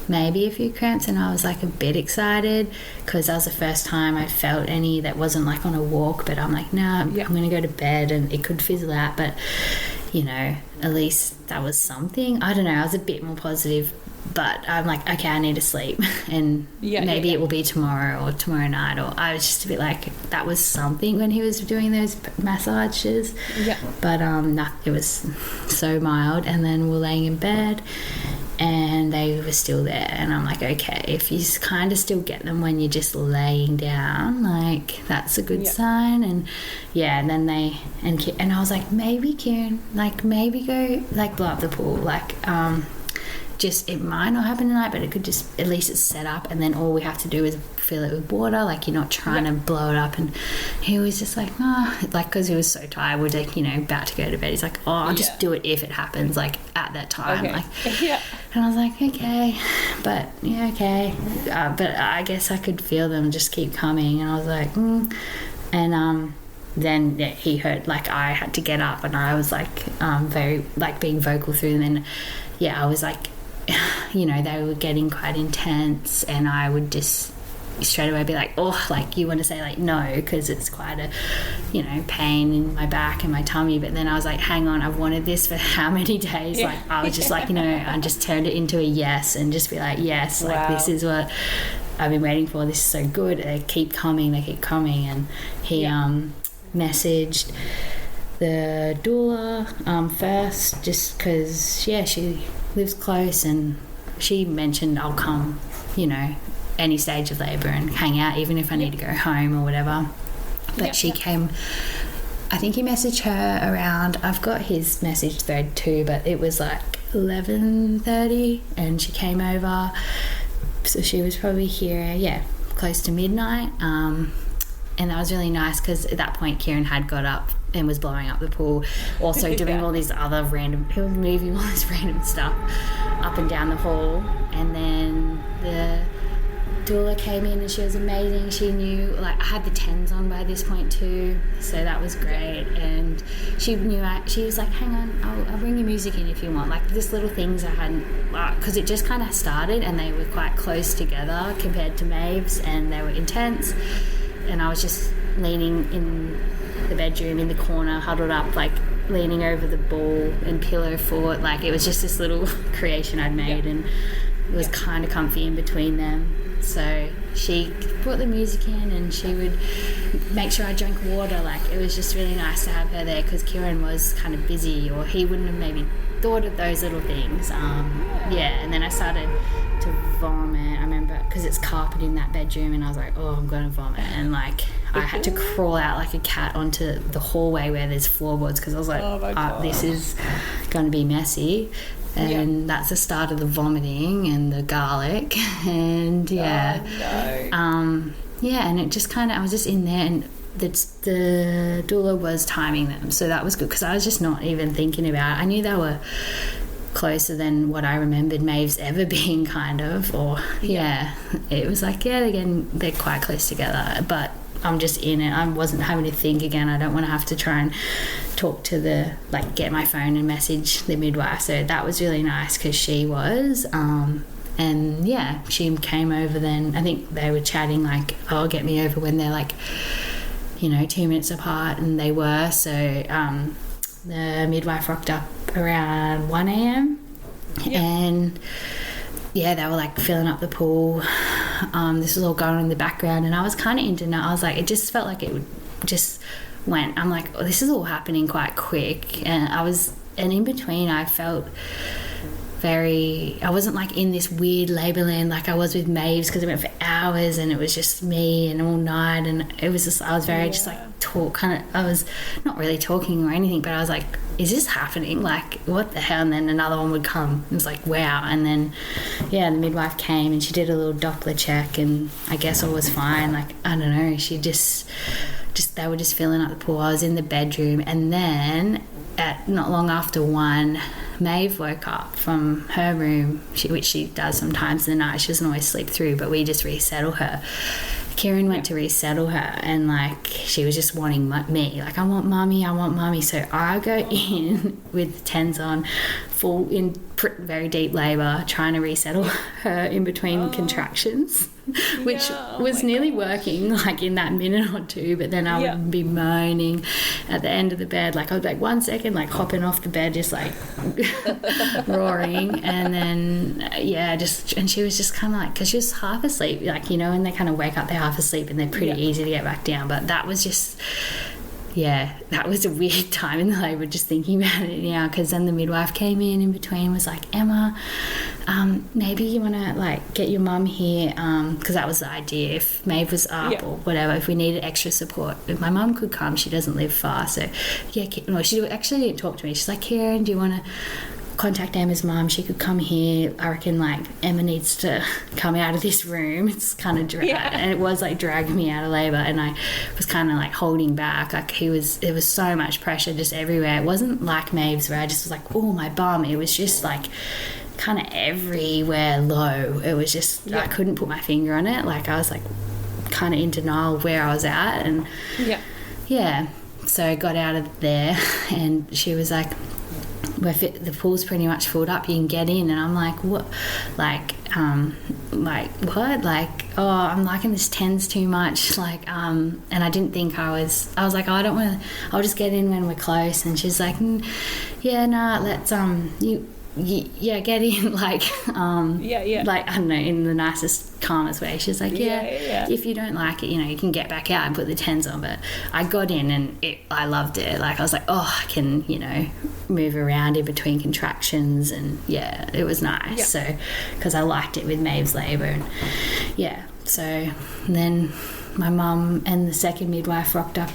maybe a few cramps, and I was like a bit excited because that was the first time I felt any that wasn't like on a walk. But I'm like, I'm going to go to bed, and it could fizzle out. But, at least that was something. I don't know. I was a bit more positive. But I'm like, okay, I need to sleep, and maybe it will be tomorrow or tomorrow night. Or I was just a bit like, that was something when he was doing those massages. But it was so mild. And then we're laying in bed, and they were still there. And I'm like, okay, if you kind of still get them when you're just laying down, like that's a good sign. And and then and I was like, maybe Kieran, like maybe go like blow up the pool, like just, it might not happen tonight, but it could just, at least it's set up, and then all we have to do is fill it with water, like you're not trying to blow it up. And he was just like, like, because he was so tired, we're like, about to go to bed, he's like, I'll just do it if it happens, like at that time. Like and I was like, okay, but okay, but I guess I could feel them just keep coming, and I was like and then he heard, like I had to get up, and I was like very like being vocal through them, and I was like, they were getting quite intense, and I would just straight away be like, oh, like you want to say like no, because it's quite a, you know, pain in my back and my tummy. But then I was like, hang on, I've wanted this for how many days? Like I was just like, you know, I just turned it into a yes and just be like, yes, like this is what I've been waiting for. This is so good. They keep coming. And he messaged the doula first, just because she lives close, and she mentioned I'll come, you know, any stage of labour and hang out, even if I need to go home or whatever. But she came, I think he messaged her around, I've got his message thread too, but it was like 11:30, and she came over, so she was probably here close to midnight, and that was really nice, because at that point Kieran had got up and was blowing up the pool, also doing all these other random, he was moving all this random stuff up and down the hall. And then the doula came in, and she was amazing. She knew, like, I had the tens on by this point too, so that was great. And she knew, she was like, hang on, I'll bring your music in if you want, like just little things I hadn't, because it just kind of started, and they were quite close together compared to Maeve's, and they were intense. And I was just leaning in the bedroom in the corner, huddled up, like leaning over the ball and pillow fort. Like it was just this little creation I'd made, and it was kind of comfy in between them. So she brought the music in, and she would make sure I drank water. Like it was just really nice to have her there, because Kieran was kind of busy, or he wouldn't have maybe thought of those little things. And then I started to vomit, I remember, because it's carpet in that bedroom, and I was like, oh, I'm going to vomit. And like I had to crawl out like a cat onto the hallway where there's floorboards, because I was like, this is going to be messy. And that's the start of the vomiting and the garlic. And and it just kind of, I was just in there, and the doula was timing them, so that was good, because I was just not even thinking about it. I knew they were closer than what I remembered Maeve's ever being, kind of, or it was like, they're quite close together, but I'm just in it. I wasn't having to think again. I don't want to have to try and talk to get my phone and message the midwife. So that was really nice, because she was, and she came over then. I think they were chatting like, oh, get me over when they're like, you know, 2 minutes apart, and they were. So the midwife rocked up around 1 a.m. and they were like filling up the pool. This was all going on in the background, and I was kind of into it. I was like, it just felt like it would just went. I'm like, oh, this is all happening quite quick. And in between I felt I wasn't like in this weird labour land like I was with Maeve's, because it went for hours and it was just me and all night, and it was just, I was very just like I was not really talking or anything, but I was like, is this happening? Like, what the hell? And then another one would come. It was like, wow. And then the midwife came, and she did a little Doppler check, and I guess all was fine. Like, I don't know, she just they were just filling up the pool. I was in the bedroom, and then at not long after 1, Maeve woke up from her room, which she does sometimes in the night. She doesn't always sleep through, but we just resettle her. Kieran went to resettle her, and like she was just wanting me, like, I want mummy. So I go in with the tens on, full in very deep labour, trying to resettle her in between contractions, which was nearly working like in that minute or two, but then I would be moaning at the end of the bed, like I was like 1 second, like hopping off the bed, just like roaring, and then and she was just kind of like, because she was half asleep, like, you know, and they kind of wake up, they're half asleep, and they're pretty easy to get back down. But that was just that was a weird time in the labour, just thinking about it now, because then the midwife came in between, was like, Emma, maybe you want to like get your mum here, because that was the idea, if Maeve was up or whatever, if we needed extra support, if my mum could come, she doesn't live far, so she actually didn't talk to me. She's like, Kieran, do you want to contact Emma's mum? She could come here. I reckon like Emma needs to come out of this room. It's kind of and it was like dragging me out of labour, and I was kind of like holding back, like there was so much pressure just everywhere. It wasn't like Maeve's where I just was like, oh, my bum. It was just like kind of everywhere low. It was just I couldn't put my finger on it. Like I was like kind of in denial where I was at, and so I got out of there, and she was like, the pool's pretty much filled up, you can get in. And I'm like, what? Like, like, what? Like, oh, I'm liking this TENS too much. Like, and I didn't think I was like, oh, I don't want to, I'll just get in when we're close. And she's like, yeah, nah, let's, yeah, get in. Like, like, I don't know, in the nicest, calmest way. She's like, yeah, if you don't like it, you know, you can get back out and put the TENS on. But I got in and I loved it. Like, I was like, oh, I can, you know, move around in between contractions, and yeah, it was nice. So, because I liked it with Maeve's labour, and so then my mum and the second midwife rocked up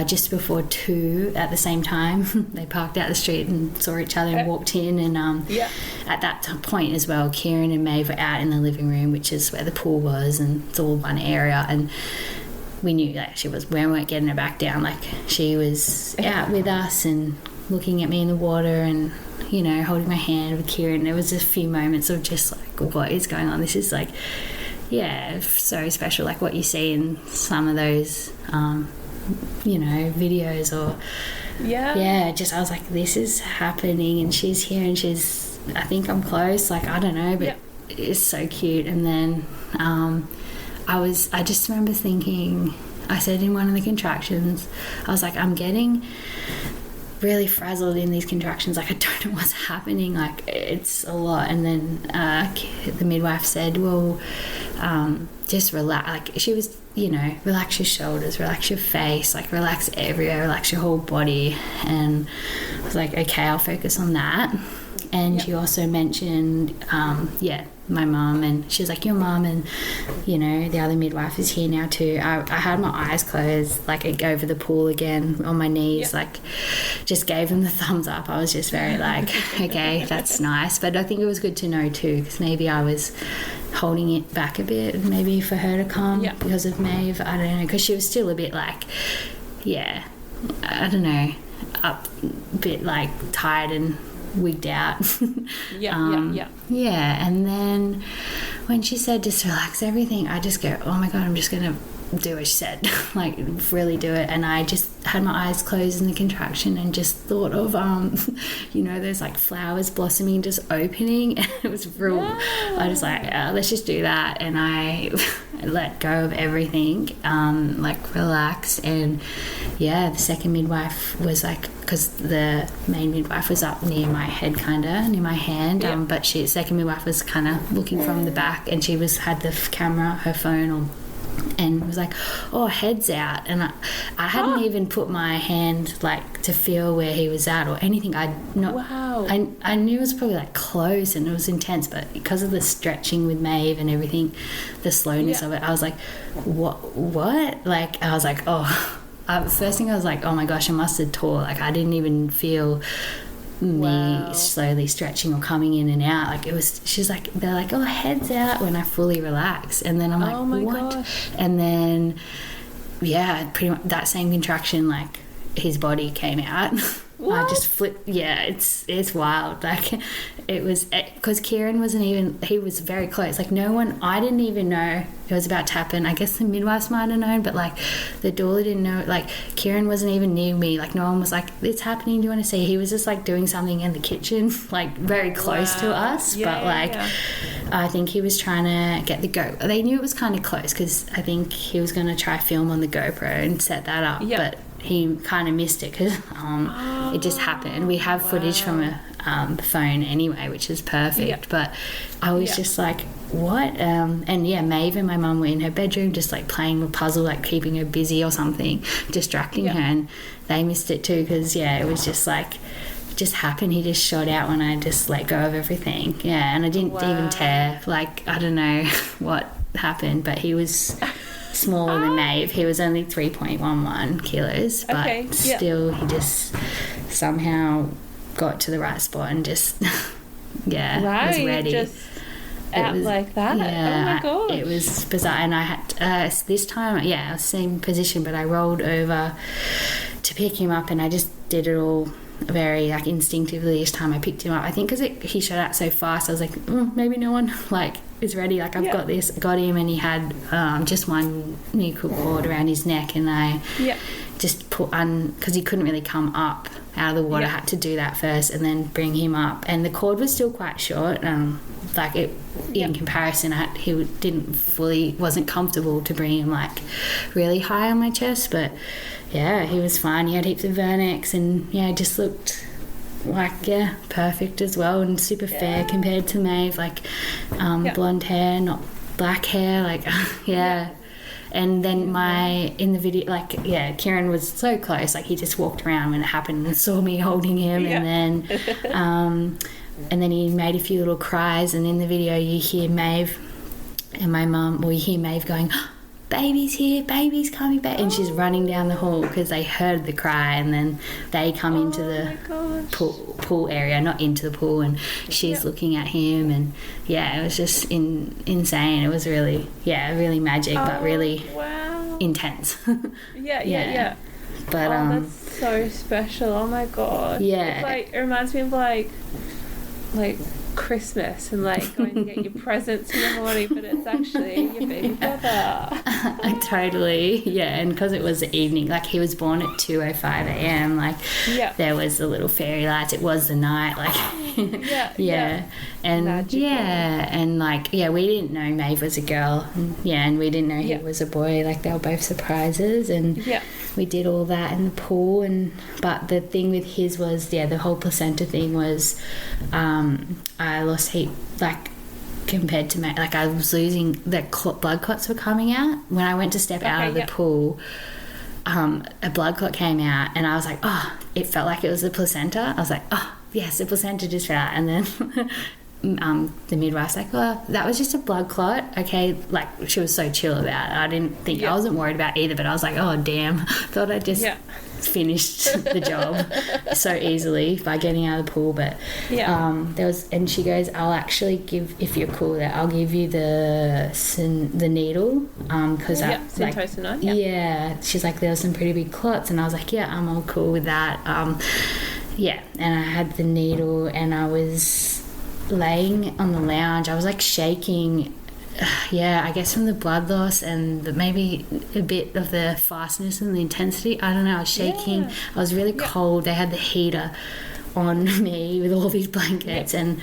just before 2 at the same time. They parked out the street and saw each other and walked in, and at that point as well, Kieran and Maeve were out in the living room, which is where the pool was, and it's all one area, and we knew that we weren't getting her back down. Like, she was out with us and looking at me in the water and, you know, holding my hand with Kieran. There was a few moments of just like, what is going on? This is like, so special, like what you see in some of those, you know, videos, or just I was like, this is happening, and she's here, and I think I'm close, like, I don't know, but it's so cute. And then I just remember thinking, I said in one of the contractions, I was like, I'm getting really frazzled in these contractions, like I don't know what's happening, like it's a lot. And then the midwife said, well, just relax, like she was, you know, relax your shoulders, relax your face, like relax everywhere, relax your whole body. And I was like, okay, I'll focus on that. And she also mentioned my mum, and she was like, your mum and, you know, the other midwife is here now too. I had my eyes closed, like over the pool again, on my knees, like just gave them the thumbs up. I was just very like, okay, that's nice. But I think it was good to know too, because maybe I was holding it back a bit, maybe for her to come because of Maeve, I don't know, because she was still a bit like, I don't know, up a bit like tired and wigged out. And then when she said just relax everything, I just go, oh my god, I'm just gonna do what she said, like really do it. And I just had my eyes closed in the contraction and just thought of you know, there's like flowers blossoming, just opening, and it was real. I was like, let's just do that. And I let go of everything, like relax. And the second midwife was like, because the main midwife was up near my head, kind of near my hand, but the second midwife was kind of looking from the back, and she had the camera, her phone on, and was like, oh, head's out. And I hadn't even put my hand like to feel where he was at or anything. I knew it was probably like close and it was intense, but because of the stretching with Maeve and everything, the slowness of it, I was like, what? Like, I was like, first thing I was like, oh my gosh, I must have tore. Like, I didn't even feel me slowly stretching or coming in and out. Like, it was, they're like, oh, head's out, when I fully relax. And then I'm like, oh my what? Gosh. And then, pretty much that same contraction, like, his body came out. What? I just flipped. Yeah, it's wild. Like, it was, because Kieran wasn't even, he was very close. Like, no one, I didn't even know it was about to happen. I guess the midwives might have known, but like the doula didn't know. Like, Kieran wasn't even near me. Like, no one was like, it's happening, do you want to see? He was just like doing something in the kitchen, like very close to us. But like, I think he was trying to get the they knew it was kind of close, because I think he was going to try film on the GoPro and set that up. But he kind of missed it because it just happened. We have footage from a phone anyway, which is perfect. But I was just like, what? And Maeve and my mum were in her bedroom just like playing a puzzle, like keeping her busy or something, distracting her, and they missed it too, because it was just like, it just happened. He just shot out when I just let go of everything. And I didn't even tear. Like, I don't know what happened, but he was smaller than Maeve. He was only 3.11 kilos, but still he just somehow got to the right spot and just was ready. Just out like that. Oh my god, it was bizarre. And I had this time I was same position, but I rolled over to pick him up, and I just did it all very like instinctively each time I picked him up. I think because he shot out so fast, I was like, maybe no one like is ready, like I've got this. I got him, and he had just one nuchal cord around his neck, and I just put because he couldn't really come up out of the water, I had to do that first and then bring him up, and the cord was still quite short, like it in comparison, he wasn't comfortable to bring him like really high on my chest, but yeah, he was fine. He had heaps of Vernex, and yeah, just looked like perfect as well, and super fair compared to Maeve, like blonde hair, not black hair, like And then in the video, like, Kieran was so close, like he just walked around when it happened and saw me holding him, and then he made a few little cries, and in the video you hear Maeve and my mum, or you hear Maeve going, baby's here, baby's coming back, and she's running down the hall because they heard the cry, and then they come into the pool area, not into the pool, and she's looking at him, and it was just insane. It was really really magic, but really intense. But that's so special. Oh my god. It's like, it reminds me of like Christmas and like going to get your presents in the morning, but it's actually your baby brother. Totally, and because it was the evening, like he was born at 2:05 a.m. like there was the little fairy lights. It was the night, like and magical. And like we didn't know Maeve was a girl, and we didn't know he was a boy. Like they were both surprises, and we did all that in the pool. But the thing with his was the whole placenta thing was I lost heat, like compared to like I was losing, the blood clots were coming out when I went to step out of the pool. A blood clot came out, and I was like, it felt like it was the placenta. I was like, yes, the placenta just fell out. And then the midwife's like, that was just a blood clot, okay. Like she was so chill about it. I didn't think I wasn't worried about either, but I was like, oh damn, thought I just finished the job so easily by getting out of the pool. But there was, and she goes, I'll actually give, if you're cool with that, I'll give you the needle, because syntocinon. She's like, there was some pretty big clots, and I was like, I'm all cool with that. And I had the needle, and I was laying on the lounge. I was like shaking, I guess from the blood loss and maybe a bit of the fastness and the intensity. I don't know, I was shaking. I was really cold. They had the heater on me with all these blankets, and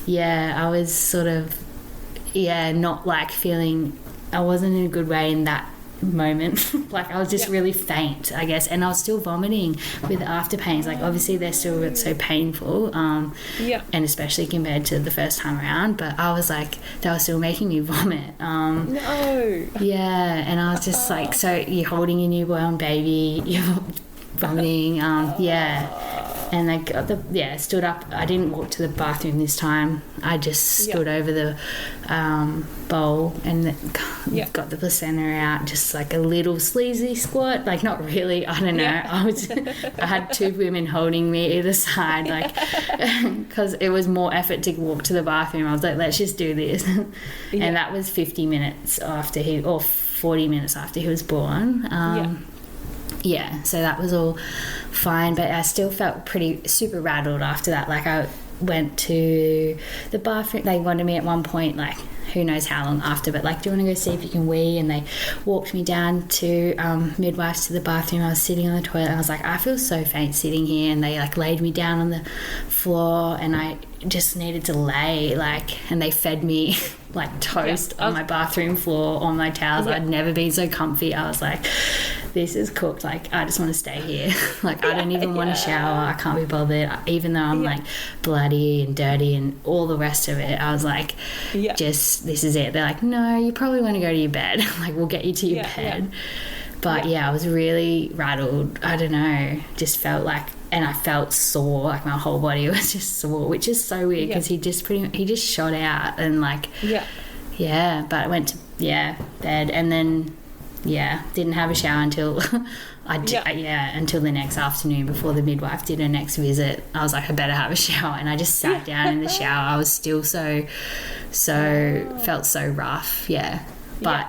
I was sort of not like feeling, I wasn't in a good way in that moment. Like I was just really faint, I guess, and I was still vomiting with after pains. Like obviously they're still so painful, and especially compared to the first time around, but I was like, they were still making me vomit. And I was just like, so you're holding your newborn baby, you're vomiting, and I got stood up. I didn't walk to the bathroom this time. I just stood over the bowl and got the placenta out, just like a little sleazy squat, like not really, I don't know. I had two women holding me either side, like because it was more effort to walk to the bathroom. I was like, let's just do this. And that was 50 minutes after 40 minutes after he was born. So that was all fine, but I still felt pretty super rattled after that. Like I went to the bathroom, they wanted me at one point, like who knows how long after, but like, do you want to go see if you can wee? And they walked me down to midwives to the bathroom. I was sitting on the toilet, and I was like, I feel so faint sitting here, and they like laid me down on the floor, and I just needed to lay, like, and they fed me like toast on my bathroom floor on my towels. I'd never been so comfy. I was like, this is cooked, like I just want to stay here. Like I don't even want to shower, I can't be bothered, even though I'm like bloody and dirty and all the rest of it. I was like, just this is it. They're like, no, you probably want to go to your bed. Like we'll get you to your bed. But I was really rattled. I don't know, just felt like, and I felt sore, like my whole body was just sore, which is so weird because he just shot out, and like but I went to bed, and then didn't have a shower until until the next afternoon before the midwife did her next visit. I was like, I better have a shower, and I just sat down in the shower. I was still felt so rough, but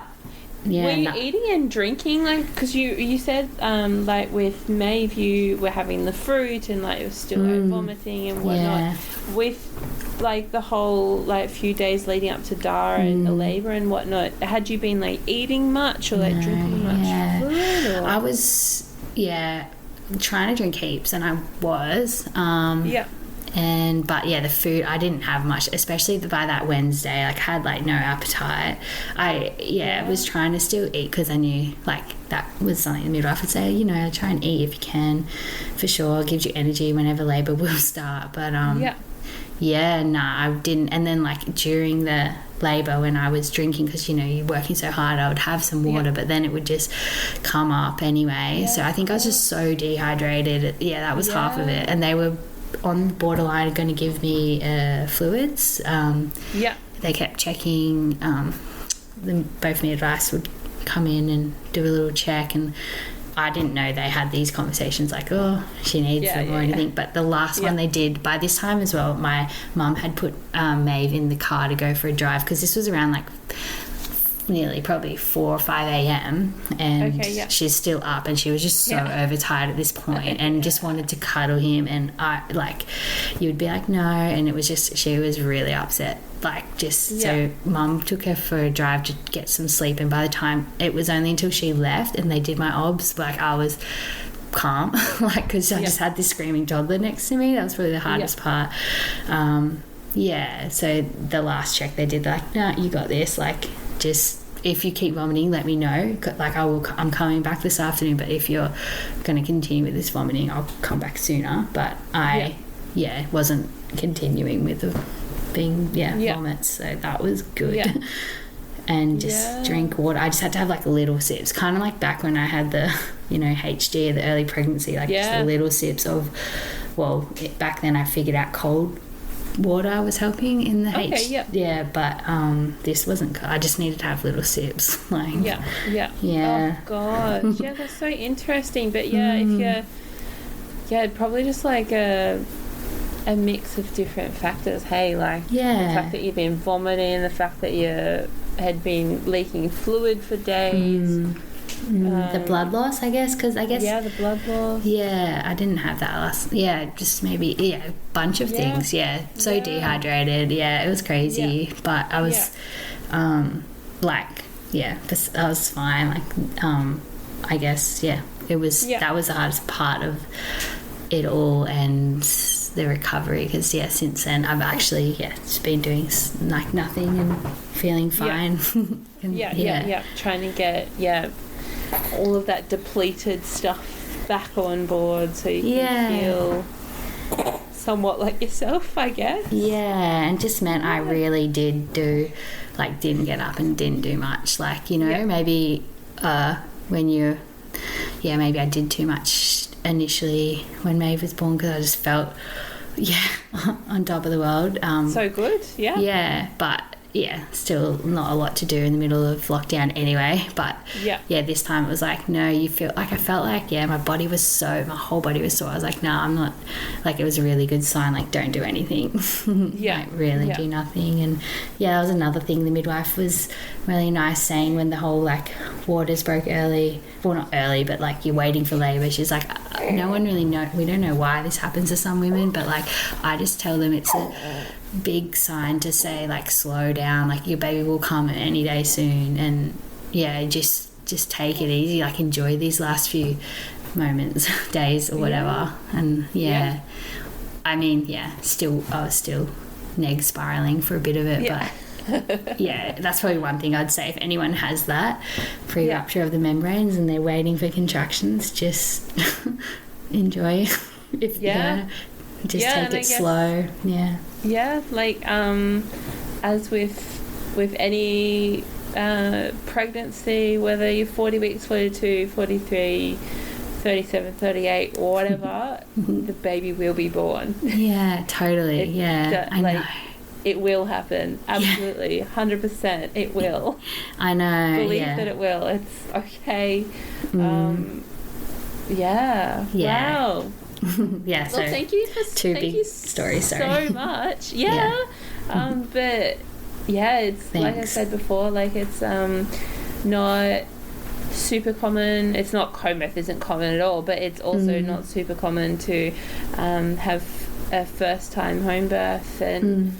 were you eating and drinking, like, because you said like with Maeve you were having the fruit and like it was still like vomiting and whatnot, with like the whole like few days leading up to Dara and the labour and whatnot, had you been like eating much or like drinking much fluid? Or? I was trying to drink heaps, and I was But yeah, the food, I didn't have much, especially by that Wednesday. Like, I had like no appetite. I was trying to still eat because I knew like that was something the midwife would say, you know, try and eat if you can, for sure. It gives you energy whenever labour will start. But I didn't. And then like during the labour, when I was drinking, because you know you're working so hard, I would have some water, but then it would just come up anyway. So I think I was just so dehydrated. Yeah, that was half of it. And they were on the borderline going to give me fluids. They kept checking. Both midwives would come in and do a little check, and I didn't know they had these conversations like, oh, she needs them or anything. But the last one they did, by this time as well, my mum had put Maeve in the car to go for a drive, because this was around like nearly probably 4 or 5 a.m. and she's still up, and she was just so overtired at this point and just wanted to cuddle him, and I like, you would be like no, and it was just, she was really upset, like just so mum took her for a drive to get some sleep, and by the time, it was only until she left and they did my obs, like I was calm like, because I just had this screaming toddler next to me. That was probably the hardest part. So the last check they did, like, no, you got this, like, just if you keep vomiting, let me know, like I'm coming back this afternoon, but if you're going to continue with this vomiting, I'll come back sooner. But I wasn't continuing with the being vomits, so that was good. And just drink water. I just had to have like little sips, kind of like back when I had the, you know, HD, the early pregnancy, like just little sips of, back then I figured out cold water was helping in the but this wasn't. I just needed to have little sips, like oh god, that's so interesting. But if you're probably just like a mix of different factors, the fact that you've been vomiting, the fact that you had been leaking fluid for days, the blood loss, I guess, because the blood loss, I didn't have that last, just maybe a bunch of things, so dehydrated, it was crazy, but I was I was fine, like I guess it was that was the hardest part of it all, and the recovery, because since then I've actually just been doing like nothing and feeling fine. And, trying to get all of that depleted stuff back on board so you can feel somewhat like yourself, I guess. And just meant I really didn't get up and didn't do much, like, you know, maybe when you maybe I did too much initially when Maeve was born, because I just felt on top of the world, so good, but still not a lot to do in the middle of lockdown anyway, but this time it was like, no, you feel like, I felt like my whole body was sore. I was like, no, I'm not, like, it was a really good sign, like, don't do anything, like really do nothing. And that was another thing the midwife was really nice saying when the whole like waters broke early, well not early, but like you're waiting for labour, she's like, no one really we don't know why this happens to some women, but like I just tell them it's a big sign to say, like, slow down, like your baby will come any day soon, and just take it easy, like enjoy these last few moments, days or whatever. And I mean I was still neg spiraling for a bit of it, but that's probably one thing I'd say, if anyone has that pre-rupture of the membranes and they're waiting for contractions, just enjoy if just take it slow. Like as with any pregnancy, whether you're 40 weeks, 42, 43, 37, 38 or whatever, the baby will be born. Totally. I know. It will happen. Absolutely. 100% it will. I know. Believe that it will. It's okay. Wow. So thank you for stories, so much. But it's Thanks. like I said before, like it's not super common. It's not, homebirth isn't common at all, but it's also not super common to have a first time home birth, and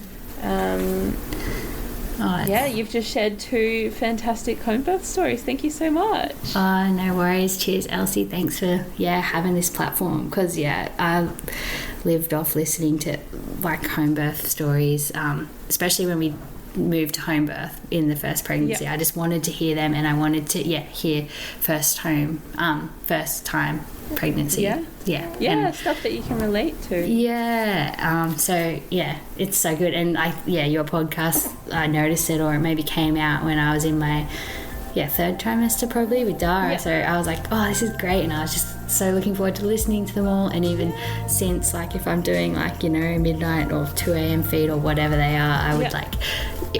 Yeah, you've just shared 2 fantastic home birth stories. Thank you so much. No worries. Cheers, Elsie. Thanks for having this platform, because I lived off listening to like home birth stories, especially when we moved to home birth in the first pregnancy. I just wanted to hear them, and I wanted to hear first time pregnancy. And stuff that you can relate to. It's so good. And your podcast, I noticed it, or it maybe came out when I was in my third trimester probably with Dara. So I was like, oh, this is great, and I was just so looking forward to listening to them all. And even since, like, if I'm doing like, you know, midnight or 2 a.m. feed or whatever they are, I would like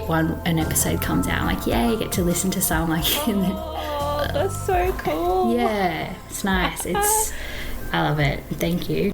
an episode comes out, I'm like, you get to listen to some, like, oh, that's so cool. It's nice. I love it. Thank you.